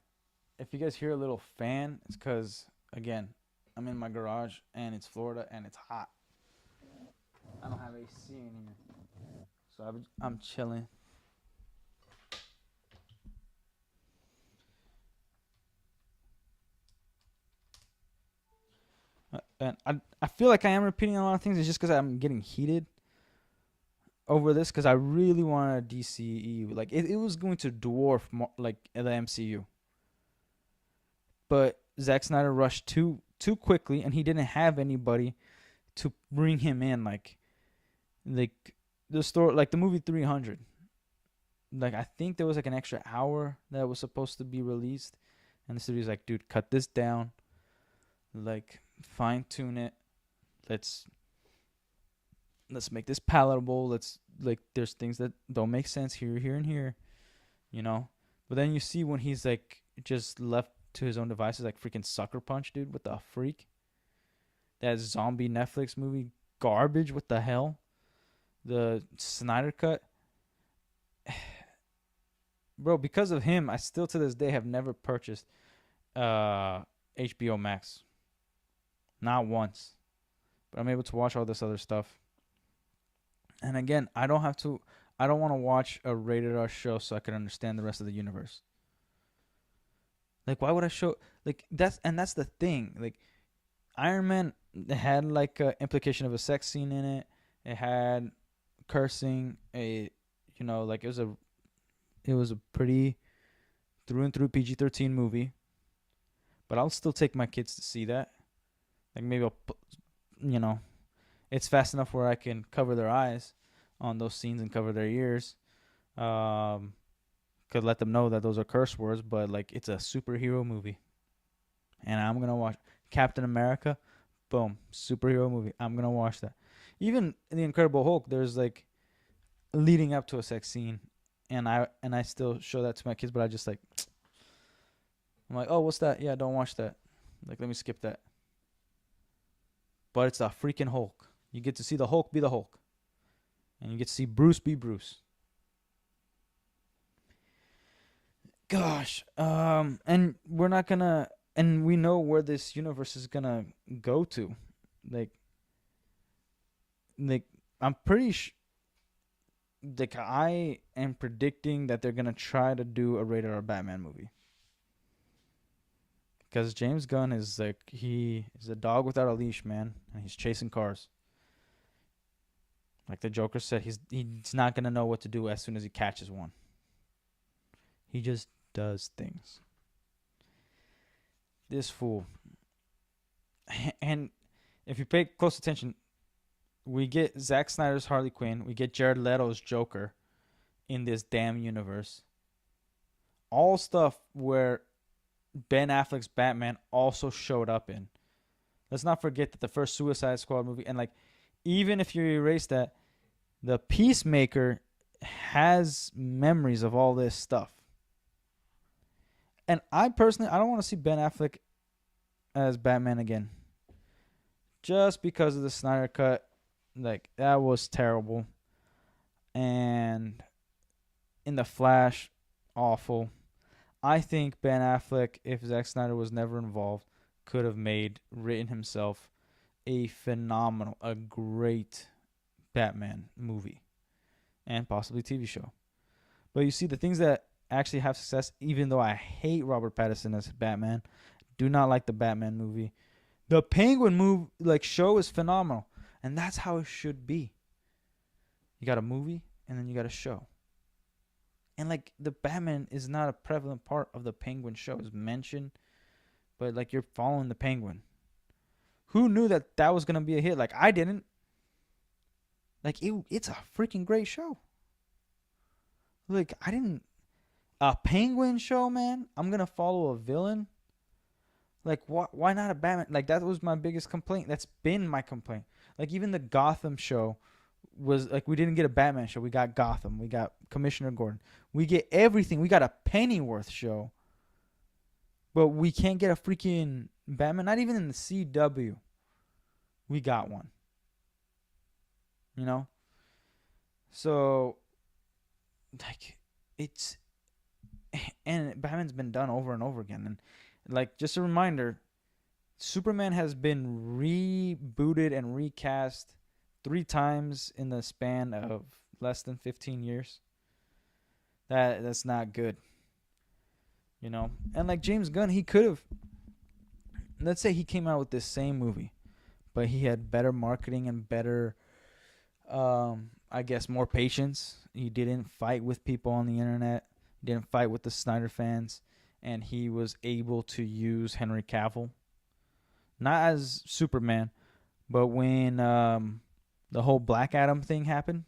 S1: if you guys hear a little fan, it's because again, I'm in my garage and it's Florida and it's hot. I don't have AC in here, so I'm chilling. And I feel like I am repeating a lot of things. It's just because I'm getting heated over this because I really wanted a DCEU. Like it was going to dwarf like the MCU, but Zack Snyder rushed too quickly, and he didn't have anybody to bring him in. Like the story, like the movie 300. Like I think there was like an extra hour that was supposed to be released, and the studio's like, dude, cut this down. Like fine tune it. Let's make this palatable. Let's like there's things that don't make sense here, and here, you know. But then you see when he's like just left to his own devices, like freaking Sucker Punch, dude. What the freak? That zombie Netflix movie garbage. What the hell? The Snyder cut. Bro, because of him, I still to this day have never purchased HBO Max. Not once. But I'm able to watch all this other stuff. And again, I don't want to watch a rated R show so I can understand the rest of the universe. Like why would I show like that's the thing. Like Iron Man had like a implication of a sex scene in it. It had cursing, like it was a pretty through and through PG-13 movie. But I'll still take my kids to see that. Like maybe I'll it's fast enough where I can cover their eyes on those scenes and cover their ears. Could let them know that those are curse words, but like it's a superhero movie. And I'm going to watch Captain America. Boom, superhero movie. I'm going to watch that. Even in The Incredible Hulk, there's like leading up to a sex scene, and I still show that to my kids, but I'm like, "Oh, what's that? Yeah, don't watch that. Like let me skip that." But it's a freaking Hulk. You get to see the Hulk be the Hulk. And you get to see Bruce be Bruce. gosh. And we're not gonna, and we know where this universe is gonna go to. Like, like I'm pretty like I am predicting that they're gonna try to do a rated R Batman movie. Because James Gunn is like he is a dog without a leash, man, and he's chasing cars. Like the Joker said, he's not gonna know what to do as soon as he catches one. He just does things. This fool. And if you pay close attention, we get Zack Snyder's Harley Quinn, we get Jared Leto's Joker in this damn universe. All stuff where Ben Affleck's Batman also showed up in. Let's not forget that the first Suicide Squad movie, and like, even if you erase that, the Peacemaker has memories of all this stuff. And I personally, I don't want to see Ben Affleck as Batman again. Just because of the Snyder Cut. Like, that was terrible. And in The Flash, awful. I think Ben Affleck, if Zack Snyder was never involved, could have written himself a phenomenal, a great Batman movie and possibly TV show. But you see, the things that actually have success, even though I hate Robert Pattinson as Batman, do not like the Batman movie. The Penguin movie, like, show is phenomenal, and that's how it should be. You got a movie and then you got a show. And like, the Batman is not a prevalent part of the Penguin show. It's mentioned, but like, you're following the Penguin. Who knew that that was gonna be a hit? Like, I didn't. Like, it's a freaking great show. Like, I didn't. A Penguin show, man. I'm gonna follow a villain. Like, why not a Batman? Like, that was my biggest complaint. That's been my complaint. Like, even the Gotham show was like, we didn't get a Batman show. We got Gotham. We got Commissioner Gordon. We get everything. We got a Pennyworth show. But we can't get a freaking Batman. Not even in the CW. We got one. You know? So, like, it's... And Batman's been done over and over again. And, like, just a reminder, Superman has been rebooted and recast 3 times in the span of less than 15 years. That's not good. You know? And like James Gunn, he could have, let's say he came out with this same movie, but he had better marketing and better, I guess, more patience. He didn't fight with people on the internet. He didn't fight with the Snyder fans. And he was able to use Henry Cavill. Not as Superman, but when the whole Black Adam thing happened,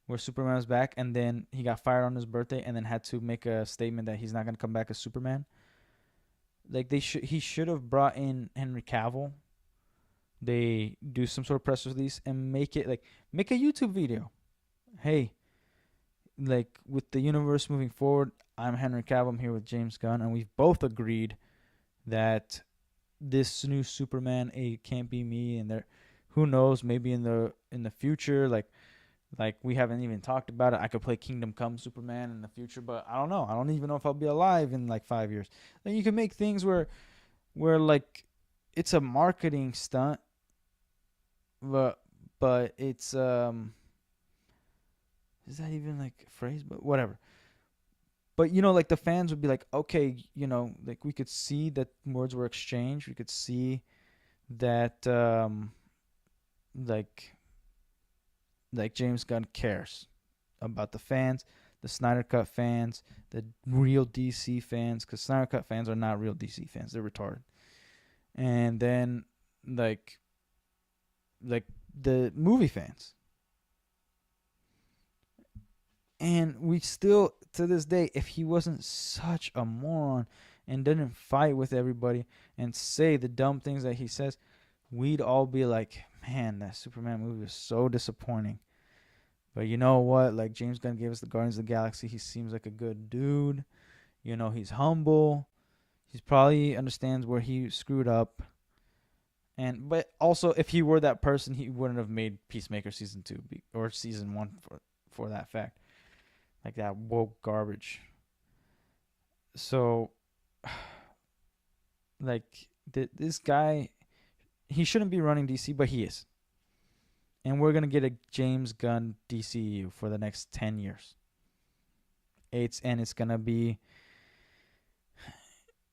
S1: where Superman was back, and then he got fired on his birthday, and then had to make a statement that he's not gonna come back as Superman. Like, he should have brought in Henry Cavill. They do some sort of press release and make a YouTube video. Hey, like, with the universe moving forward, I'm Henry Cavill. I'm here with James Gunn, and we've both agreed that this new Superman, it can't be me. And there, who knows? Maybe in the future, like we haven't even talked about it. I could play Kingdom Come Superman in the future, but I don't know. I don't even know if I'll be alive in like 5 years. Then you can make things where like, it's a marketing stunt, but it's is that even like a phrase? But whatever. But, you know, like, the fans would be like, okay, you know, like, we could see that words were exchanged. We could see that, like James Gunn cares about the fans, the Snyder Cut fans, the real DC fans, because Snyder Cut fans are not real DC fans. They're retarded. And then, like the movie fans. And we still, to this day, if he wasn't such a moron and didn't fight with everybody and say the dumb things that he says, we'd all be like, man, that Superman movie was so disappointing. But you know what? Like, James Gunn gave us the Guardians of the Galaxy. He seems like a good dude. You know, he's humble. He probably understands where he screwed up. But also, if he were that person, he wouldn't have made Peacemaker season 2 or season 1 for that fact. Like, that woke garbage. So, like, this guy, he shouldn't be running DC, but he is. And we're gonna get a James Gunn DCU for the next 10 years. It's gonna be.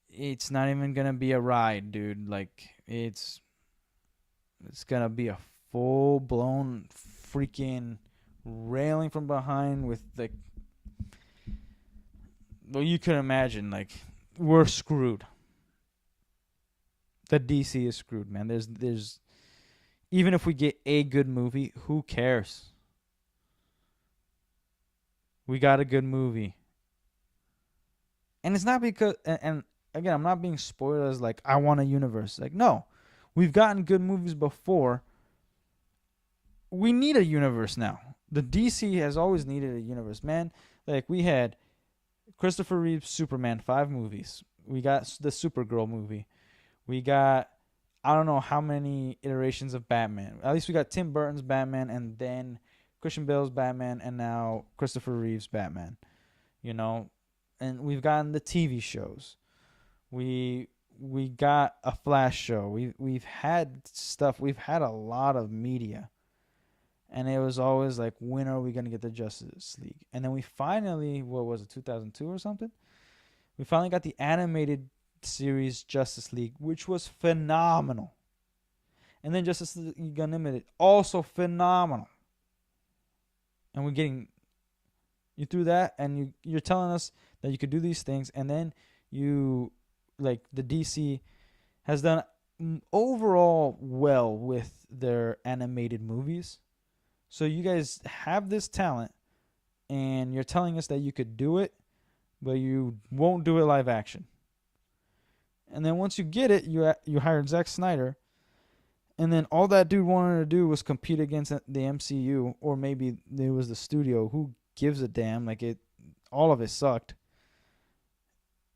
S1: It's not even gonna be a ride, dude. Like it's gonna be a full blown freaking railing from behind with like. Well, you can imagine, like, we're screwed. The DC is screwed, man. There's even if we get a good movie, who cares? We got a good movie, and it's not because. And again, I'm not being spoiled as like I want a universe. Like, no, we've gotten good movies before. We need a universe now. The DC has always needed a universe, man. Like, we had Christopher Reeve's Superman 5 movies. We got the Supergirl movie. We got I don't know how many iterations of Batman. At least we got Tim Burton's Batman and then Christian Bale's Batman and now Christopher Reeve's Batman. You know, and we've gotten the TV shows. We we got a Flash show. We've had stuff. We've had a lot of media, and it was always like, when are we gonna get the Justice League? And then we finally, what was it, 2002 or something? We finally got the animated series Justice League, which was phenomenal. And then Justice League Unlimited, also phenomenal. And we're getting you through that, and you're telling us that you could do these things, and then you like the DC has done overall well with their animated movies. So you guys have this talent, and you're telling us that you could do it, but you won't do it live action. And then once you get it, you hired Zack Snyder, and then all that dude wanted to do was compete against the MCU, or maybe it was the studio. Who gives a damn? Like, it, all of it sucked.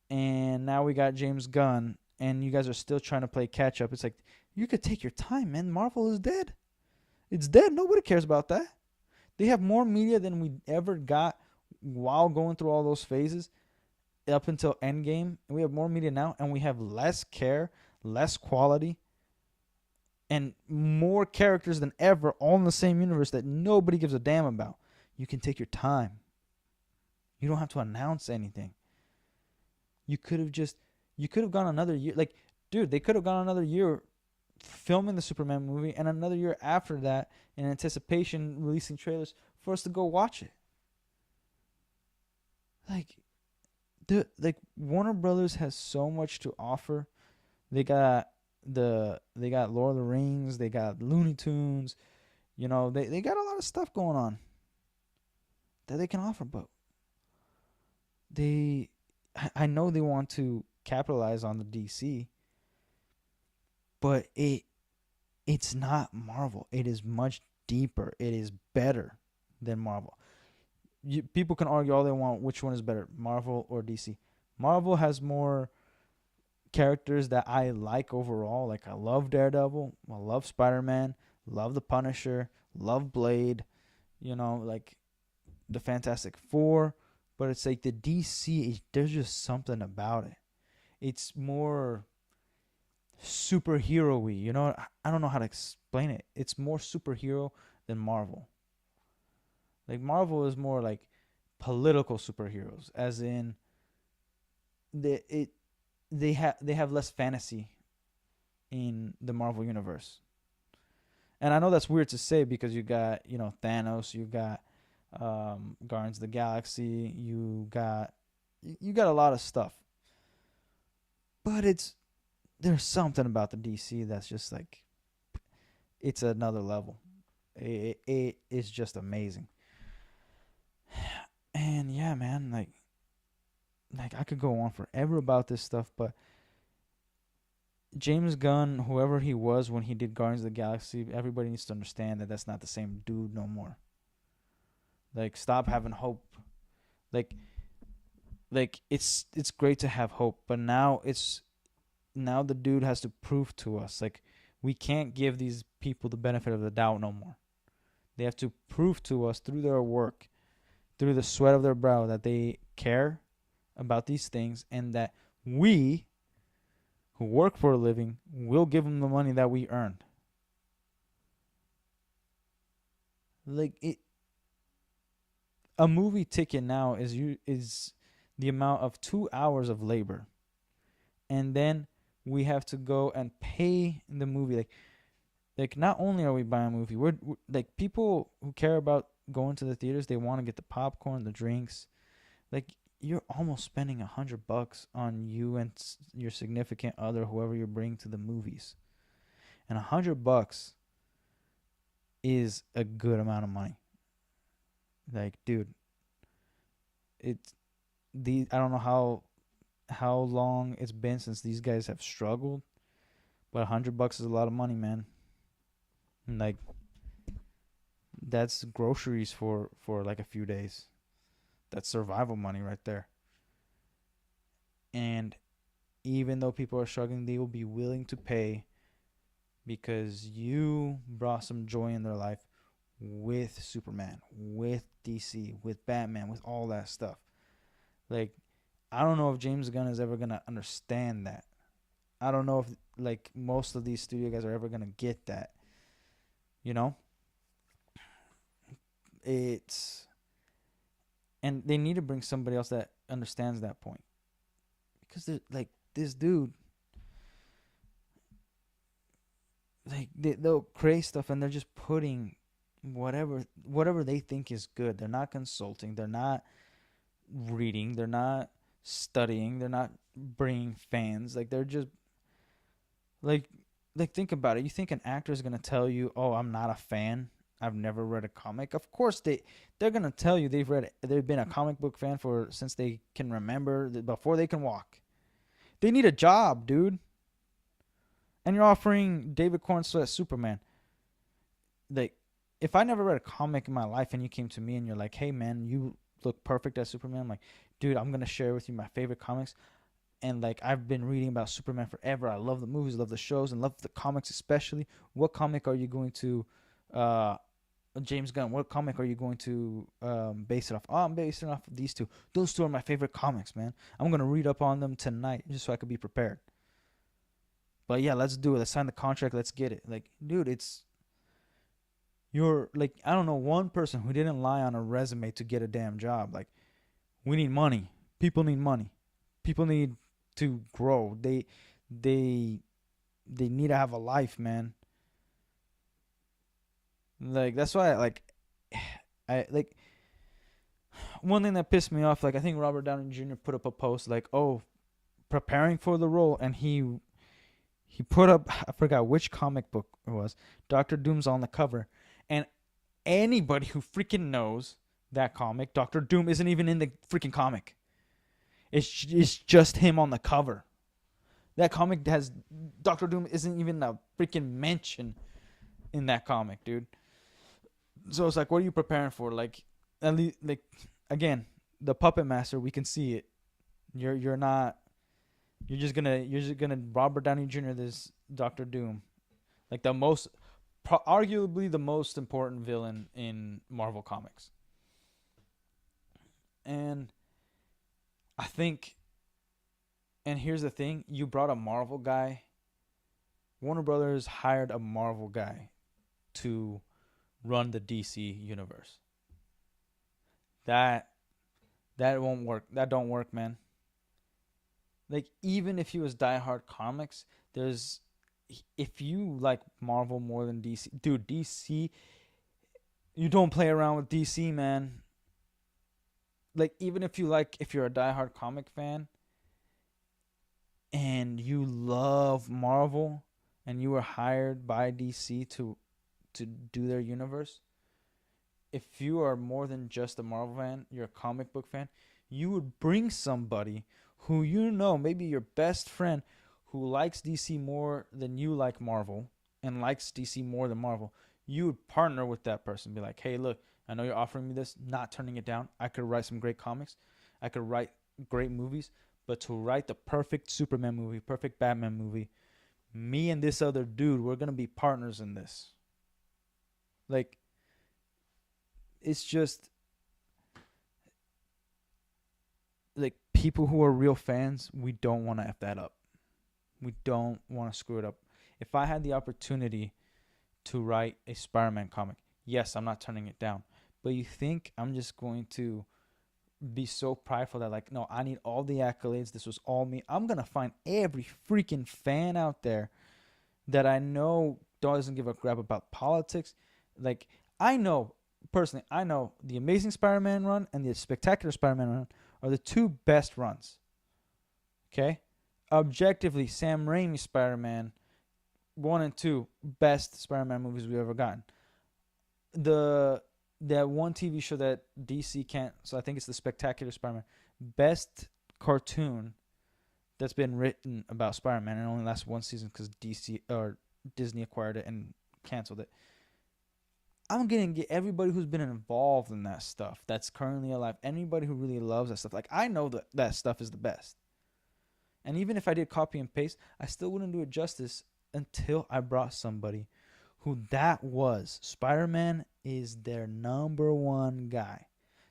S1: And now we got James Gunn, and you guys are still trying to play catch up. It's like, you could take your time, man. Marvel is dead. It's dead. Nobody cares about that. They have more media than we ever got while going through all those phases up until Endgame. We have more media now, and we have less care, less quality, and more characters than ever, all in the same universe that nobody gives a damn about. You can take your time. You don't have to announce anything. You could have gone another year. Like, dude, they could have gone another year filming the Superman movie, and another year after that, in anticipation, releasing trailers for us to go watch it. Like, like Warner Brothers has so much to offer. They got they got Lord of the Rings, they got Looney Tunes, they got a lot of stuff going on that they can offer, but I know they want to capitalize on the DC, but it's not Marvel. It is much deeper. It is better than Marvel. People can argue all they want which one is better, Marvel or DC. Marvel has more characters that I like overall. Like, I love Daredevil, I love Spider-Man, love the Punisher, love Blade, like the Fantastic Four. But it's like the DC, there's just something about it. It's more superhero-y. I don't know how to explain it. It's more superhero than Marvel. Like, Marvel is more like political superheroes, as in they have less fantasy in the Marvel universe. And I know that's weird to say because you got, Thanos, you got Guardians of the Galaxy, you got a lot of stuff. But there's something about the DC that's just like, it's another level. It is just amazing. And yeah, man, like I could go on forever about this stuff, but James Gunn, whoever he was when he did Guardians of the Galaxy, everybody needs to understand that that's not the same dude no more. Like, stop having hope. Like it's great to have hope, but now the dude has to prove to us, like, we can't give these people the benefit of the doubt no more. They have to prove to us through their work, through the sweat of their brow, that they care about these things, and that we who work for a living will give them the money that we earned. Like it, a movie ticket now is the amount of 2 hours of labor, and then we have to go and pay the movie. Like not only are we buying a movie, we're like people who care about going to the theaters. They want to get the popcorn, the drinks. Like you're almost spending $100 on you and your significant other, whoever you're bringing to the movies, and $100 is a good amount of money. Like, dude, it's the I don't know how long it's been since these guys have struggled, but $100 is a lot of money, man. And like that's groceries for like a few days. That's survival money right there. And even though people are struggling, they will be willing to pay because you brought some joy in their life with Superman, with DC, with Batman, with all that stuff. Like, I don't know if James Gunn is ever gonna understand that. I don't know if like most of these studio guys are ever gonna get that. You know, it's and they need to bring somebody else that understands that point because like this dude, like they'll create stuff and they're just putting whatever they think is good. They're not consulting. They're not reading. They're not studying. They're not bringing fans. Like they're just like think about it. You think an actor is gonna tell you, "Oh, I'm not a fan. I've never read a comic." Of course they're gonna tell you they've been a comic book fan for since they can remember, before they can walk. They need a job, dude. And you're offering David Cornsweet Superman. Like, if I never read a comic in my life and you came to me and you're like, "Hey man, you look perfect as Superman," I'm like, "Dude, I'm gonna share with you my favorite comics." And like I've been reading about Superman forever. I love the movies, love the shows, and love the comics especially. What comic are you going to, uh, James Gunn? What comic are you going to base it off? Oh, I'm basing it off of these two. Those two are my favorite comics, man. I'm gonna read up on them tonight just so I could be prepared. But yeah, let's do it. Let's sign the contract. Let's get it. Like, dude, you're like I don't know one person who didn't lie on a resume to get a damn job. Like, we need money. People need money. People need to grow. They they need to have a life, man. Like that's why I like one thing that pissed me off. Like I think Robert Downey Jr. put up a post like, "Oh, preparing for the role," and he put up I forgot which comic book it was. Doctor Doom's on the cover, and anybody who freaking knows that comic, Doctor Doom isn't even in the freaking comic. It's just him on the cover. That comic has Doctor Doom isn't even a freaking mention in that comic, dude. So it's like, what are you preparing for? Like, at least, like, again, the Puppet Master, we can see it. You're not. You're just gonna Robert Downey Jr. this Doctor Doom, like the most, arguably the most important villain in Marvel comics. And I think, and here's the thing: you brought a Marvel guy. Warner Brothers hired a Marvel guy to run the DC universe. That that won't work. That don't work, man. Like even if he was diehard comics, there's if you like Marvel more than DC, dude, DC, you don't play around with DC, man. Like even if you're a diehard comic fan and you love Marvel and you were hired by DC to do their universe, if you are more than just a Marvel fan, you're a comic book fan, you would bring somebody who you know, maybe your best friend who likes DC more than you like Marvel and likes DC more than Marvel. You would partner with that person. Be like, "Hey, look, I know you're offering me this, not turning it down. I could write some great comics. I could write great movies. But to write the perfect Superman movie, perfect Batman movie, me and this other dude, we're going to be partners in this." Like, it's just like people who are real fans, we don't want to F that up. We don't want to screw it up. If I had the opportunity to write a Spider-Man comic, yes, I'm not turning it down. But you think I'm just going to be so prideful that, like, no, I need all the accolades. This was all me. I'm going to find every freaking fan out there that I know doesn't give a crap about politics. Like, I know, personally, I know the Amazing Spider-Man run and the Spectacular Spider-Man run are the two best runs. Okay? Objectively, Sam Raimi's Spider-Man 1 and 2, best Spider-Man movies we've ever gotten. That one TV show that DC can't, so I think it's the Spectacular Spider-Man, best cartoon that's been written about Spider-Man, and it only lasts one season because DC or Disney acquired it and canceled it. I'm gonna get everybody who's been involved in that stuff that's currently alive, anybody who really loves that stuff. Like, I know that stuff is the best. And even if I did copy and paste, I still wouldn't do it justice until I brought somebody who that was. Spider-Man is their number one guy.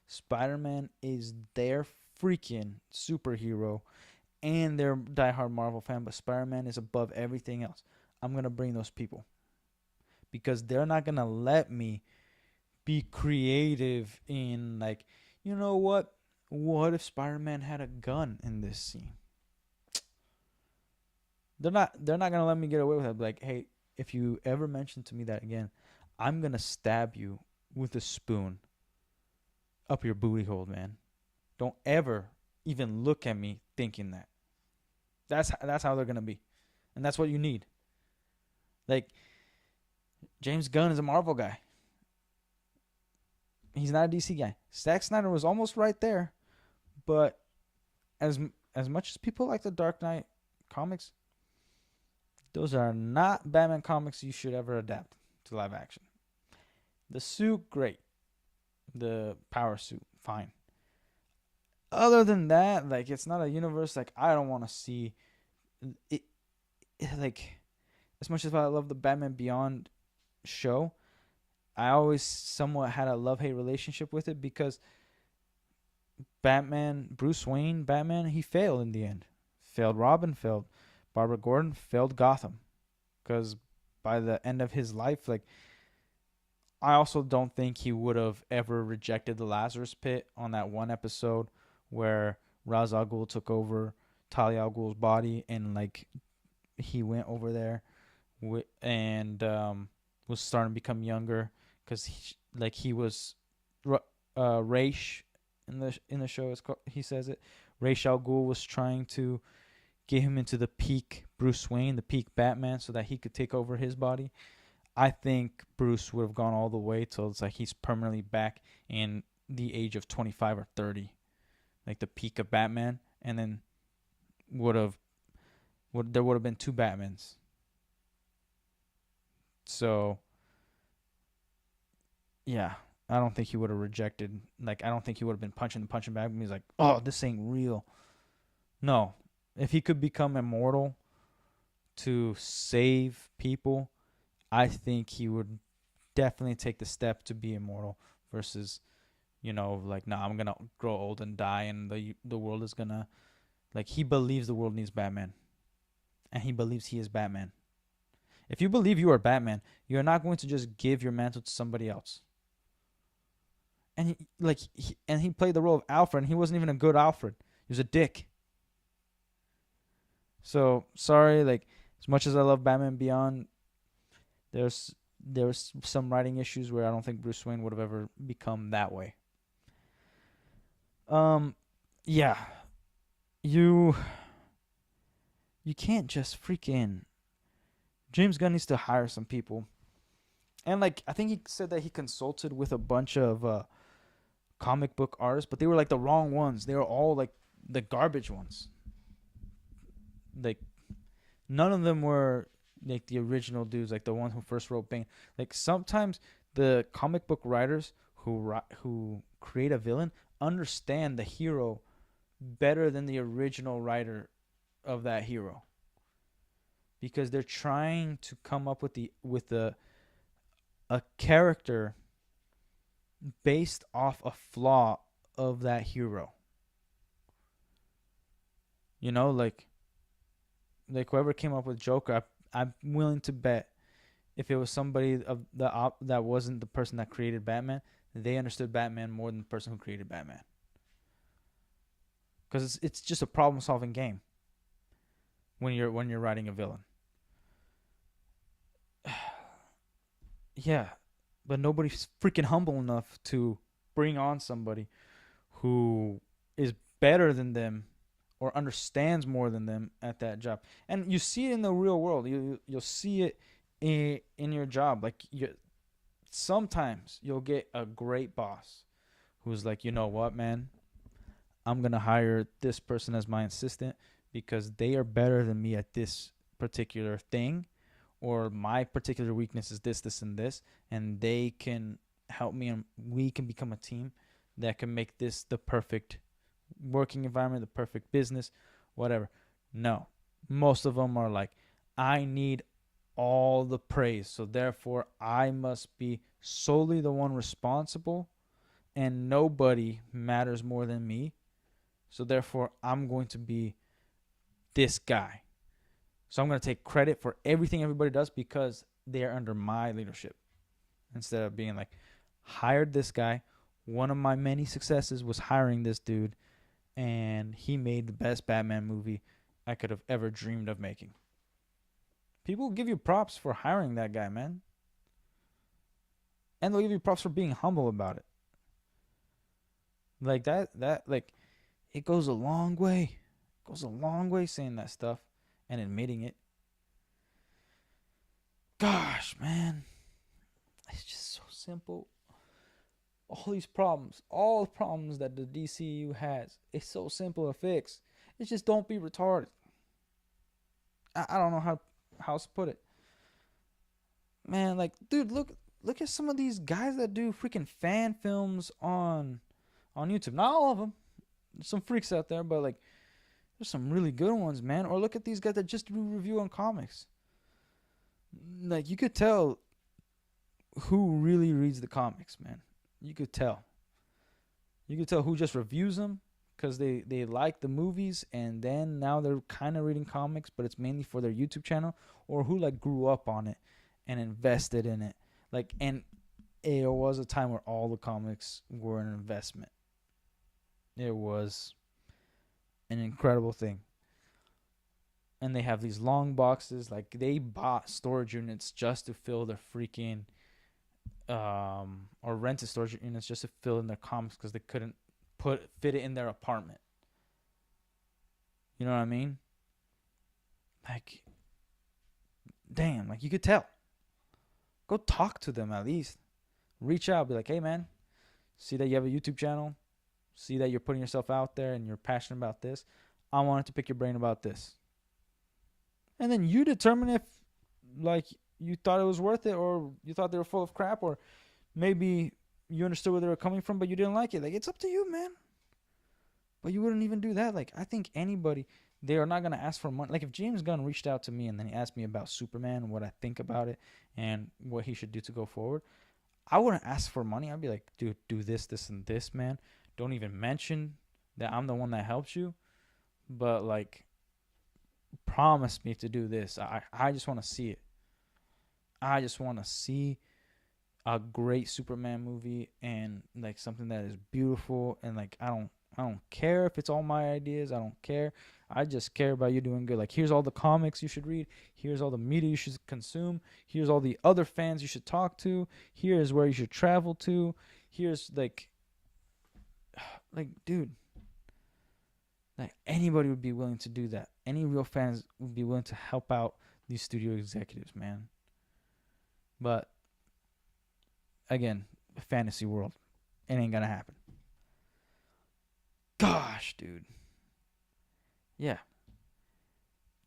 S1: Spider-Man is their freaking superhero, and they're a diehard Marvel fan, but Spider-Man is above everything else. I'm going to bring those people because they're not going to let me be creative in, like, you know what? What if Spider-Man had a gun in this scene? They're not gonna let me get away with it. Like, hey, if you ever mention to me that again, I'm gonna stab you with a spoon up your booty hole, man. Don't ever even look at me thinking that. That's how they're gonna be, and that's what you need. Like, James Gunn is a Marvel guy. He's not a DC guy. Zack Snyder was almost right there, but as much as people like the Dark Knight comics, those are not Batman comics you should ever adapt to live action. The suit, great. The power suit, fine. Other than that, like, it's not a universe. Like, I don't want to see it. Like, as much as I love the Batman Beyond show, I always somewhat had a love-hate relationship with it because Bruce Wayne, Batman, he failed in the end. Failed Robin, failed Barbara Gordon, failed Gotham. Because by the end of his life, like, I also don't think he would have ever rejected the Lazarus Pit on that one episode where Ra's al Ghul took over Talia al Ghul's body, and, like, he went over there and was starting to become younger because he was Raish in the show. He says it. Ra's al Ghul was trying to get him into the peak Bruce Wayne, the peak Batman, so that he could take over his body. I think Bruce would have gone all the way till it's like he's permanently back in the age of 25 or 30, like the peak of Batman, and then there would have been two Batmans. So, yeah, I don't think he would have rejected. Like, I don't think he would have been punching the punching bag. He's like, oh, this ain't real. No, if he could become immortal to save people, I think he would definitely take the step to be immortal versus, like, nah, I'm gonna grow old and die, and the world is gonna, like, he believes the world needs Batman, and he believes he is Batman. If you believe you are Batman, you're not going to just give your mantle to somebody else. And he played the role of Alfred, and he wasn't even a good Alfred. He was a dick. So sorry, like, as much as I love Batman Beyond, there's some writing issues where I don't think Bruce Wayne would have ever become that way. Yeah, you can't just freaking. James Gunn needs to hire some people, and, like, I think he said that he consulted with a bunch of comic book artists, but they were, like, the wrong ones. They were all, like, the garbage ones. Like, none of them were, like, the original dudes, like the one who first wrote Bane. Like, sometimes the comic book writers who create a villain understand the hero better than the original writer of that hero, because they're trying to come up with a character based off a flaw of that hero. You know, like whoever came up with Joker, I'm willing to bet if it was somebody of that wasn't the person that created Batman, they understood Batman more than the person who created Batman. Because it's just a problem solving game when you're writing a villain. Yeah, but nobody's freaking humble enough to bring on somebody who is better than them or understands more than them at that job. And you see it in the real world. You'll see it in your job. Like sometimes you'll get a great boss who's like, you know what, man, I'm gonna hire this person as my assistant because they are better than me at this particular thing, or my particular weakness is this, this, and this, and they can help me, and we can become a team that can make this the perfect working environment, the perfect business, whatever. No, most of them are like, I need all the praise, so therefore I must be solely the one responsible, and nobody matters more than me. So therefore, I'm going to be this guy. So I'm going to take credit for everything everybody does because they are under my leadership. Instead of being like, hired this guy. One of my many successes was hiring this dude, and he made the best Batman movie I could have ever dreamed of making. People give you props for hiring that guy, man. And they'll give you props for being humble about it. Like like, it goes a long way. It goes a long way saying that stuff and admitting it. Gosh, man. It's just so simple. All these problems, all the problems that the DCU has, it's so simple to fix. It's just don't be retarded. I don't know how else to put it. Man, like, dude, look at some of these guys that do freaking fan films on YouTube. Not all of them. There's some freaks out there, but like there's some really good ones, man. Or look at these guys that just do review on comics. Like, you could tell who really reads the comics, man. You could tell. You could tell who just reviews them because they like the movies and then now they're kind of reading comics, but it's mainly for their YouTube channel, or who like grew up on it and invested in it. Like, and it was a time where all the comics were an investment. It was an incredible thing. And they have these long boxes. Like, they bought storage units just to fill their freaking or rented storage units just to fill in their comics because they couldn't fit it in their apartment. You know what I mean? Like, damn, like, you could tell. Go talk to them at least. Reach out, be like, hey man, see that you have a YouTube channel, see that you're putting yourself out there and you're passionate about this. I wanted to pick your brain about this. And then you determine if, like, you thought it was worth it, or you thought they were full of crap, or maybe you understood where they were coming from, but you didn't like it. Like, it's up to you, man. But you wouldn't even do that. Like, I think anybody, they are not going to ask for money. Like, if James Gunn reached out to me and then he asked me about Superman, what I think about it, and what he should do to go forward, I wouldn't ask for money. I'd be like, dude, do this, this, and this, man. Don't even mention that I'm the one that helps you. But, like, promise me to do this. I just want to see it. I just want to see a great Superman movie, and like something that is beautiful, and like I don't care if it's all my ideas. I don't care. I just care about you doing good. Like, here's all the comics you should read. Here's all the media you should consume. Here's all the other fans you should talk to. Here's where you should travel to. Here's like dude, like, anybody would be willing to do that. Any real fans would be willing to help out these studio executives, man. But again, fantasy world, it ain't gonna happen. Gosh, dude. Yeah.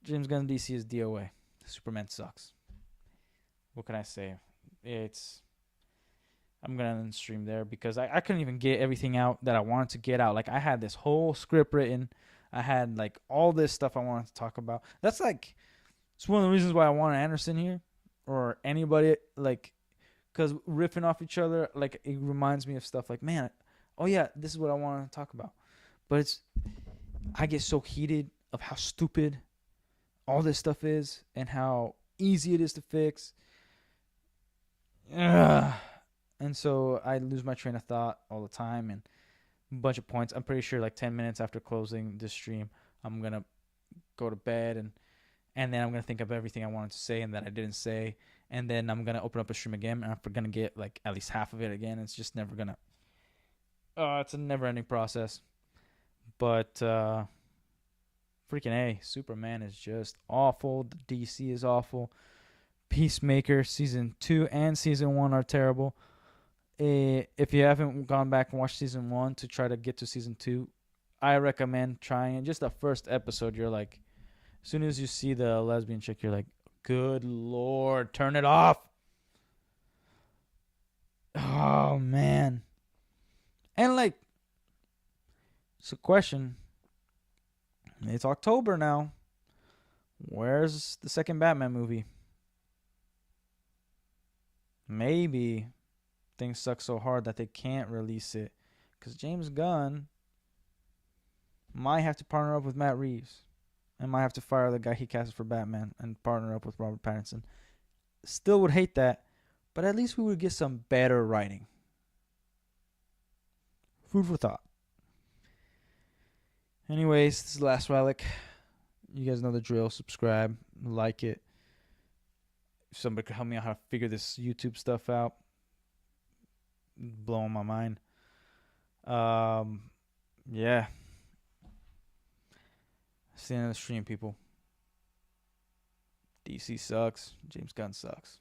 S1: James Gunn DC is D.O.A. Superman sucks. What can I say? I'm gonna end stream there because I couldn't even get everything out that I wanted to get out. Like, I had this whole script written. I had like all this stuff I wanted to talk about. That's like, it's one of the reasons why I want Anderson here, or anybody, like, because riffing off each other, like, it reminds me of stuff like, man, oh yeah, this is what I want to talk about. But I get so heated of how stupid all this stuff is and how easy it is to fix. Ugh. And so I lose my train of thought all the time and a bunch of points. I'm pretty sure like 10 minutes after closing this stream, I'm going to go to bed and then I'm going to think of everything I wanted to say and that I didn't say. And then I'm going to open up a stream again and I'm going to get like at least half of it again. It's just never going to, it's a never ending process. But, freaking A, Superman is just awful. The DC is awful. Peacemaker season 2 and season 1 are terrible. If you haven't gone back and watched season 1 to try to get to season 2, I recommend trying. Just the first episode, you're like, as soon as you see the lesbian chick, you're like, good Lord, turn it off. Oh, man. And like, it's a question. It's October now. Where's the second Batman movie? Maybe things suck so hard that they can't release it. Because James Gunn might have to partner up with Matt Reeves. And might have to fire the guy he casted for Batman and partner up with Robert Pattinson. Still would hate that. But at least we would get some better writing. Food for thought. Anyways, this is the Last Relic. You guys know the drill. Subscribe. Like it. If somebody could help me out how to figure this YouTube stuff out. Blowing my mind. Yeah. That's the end of the stream, people. DC sucks. James Gunn sucks.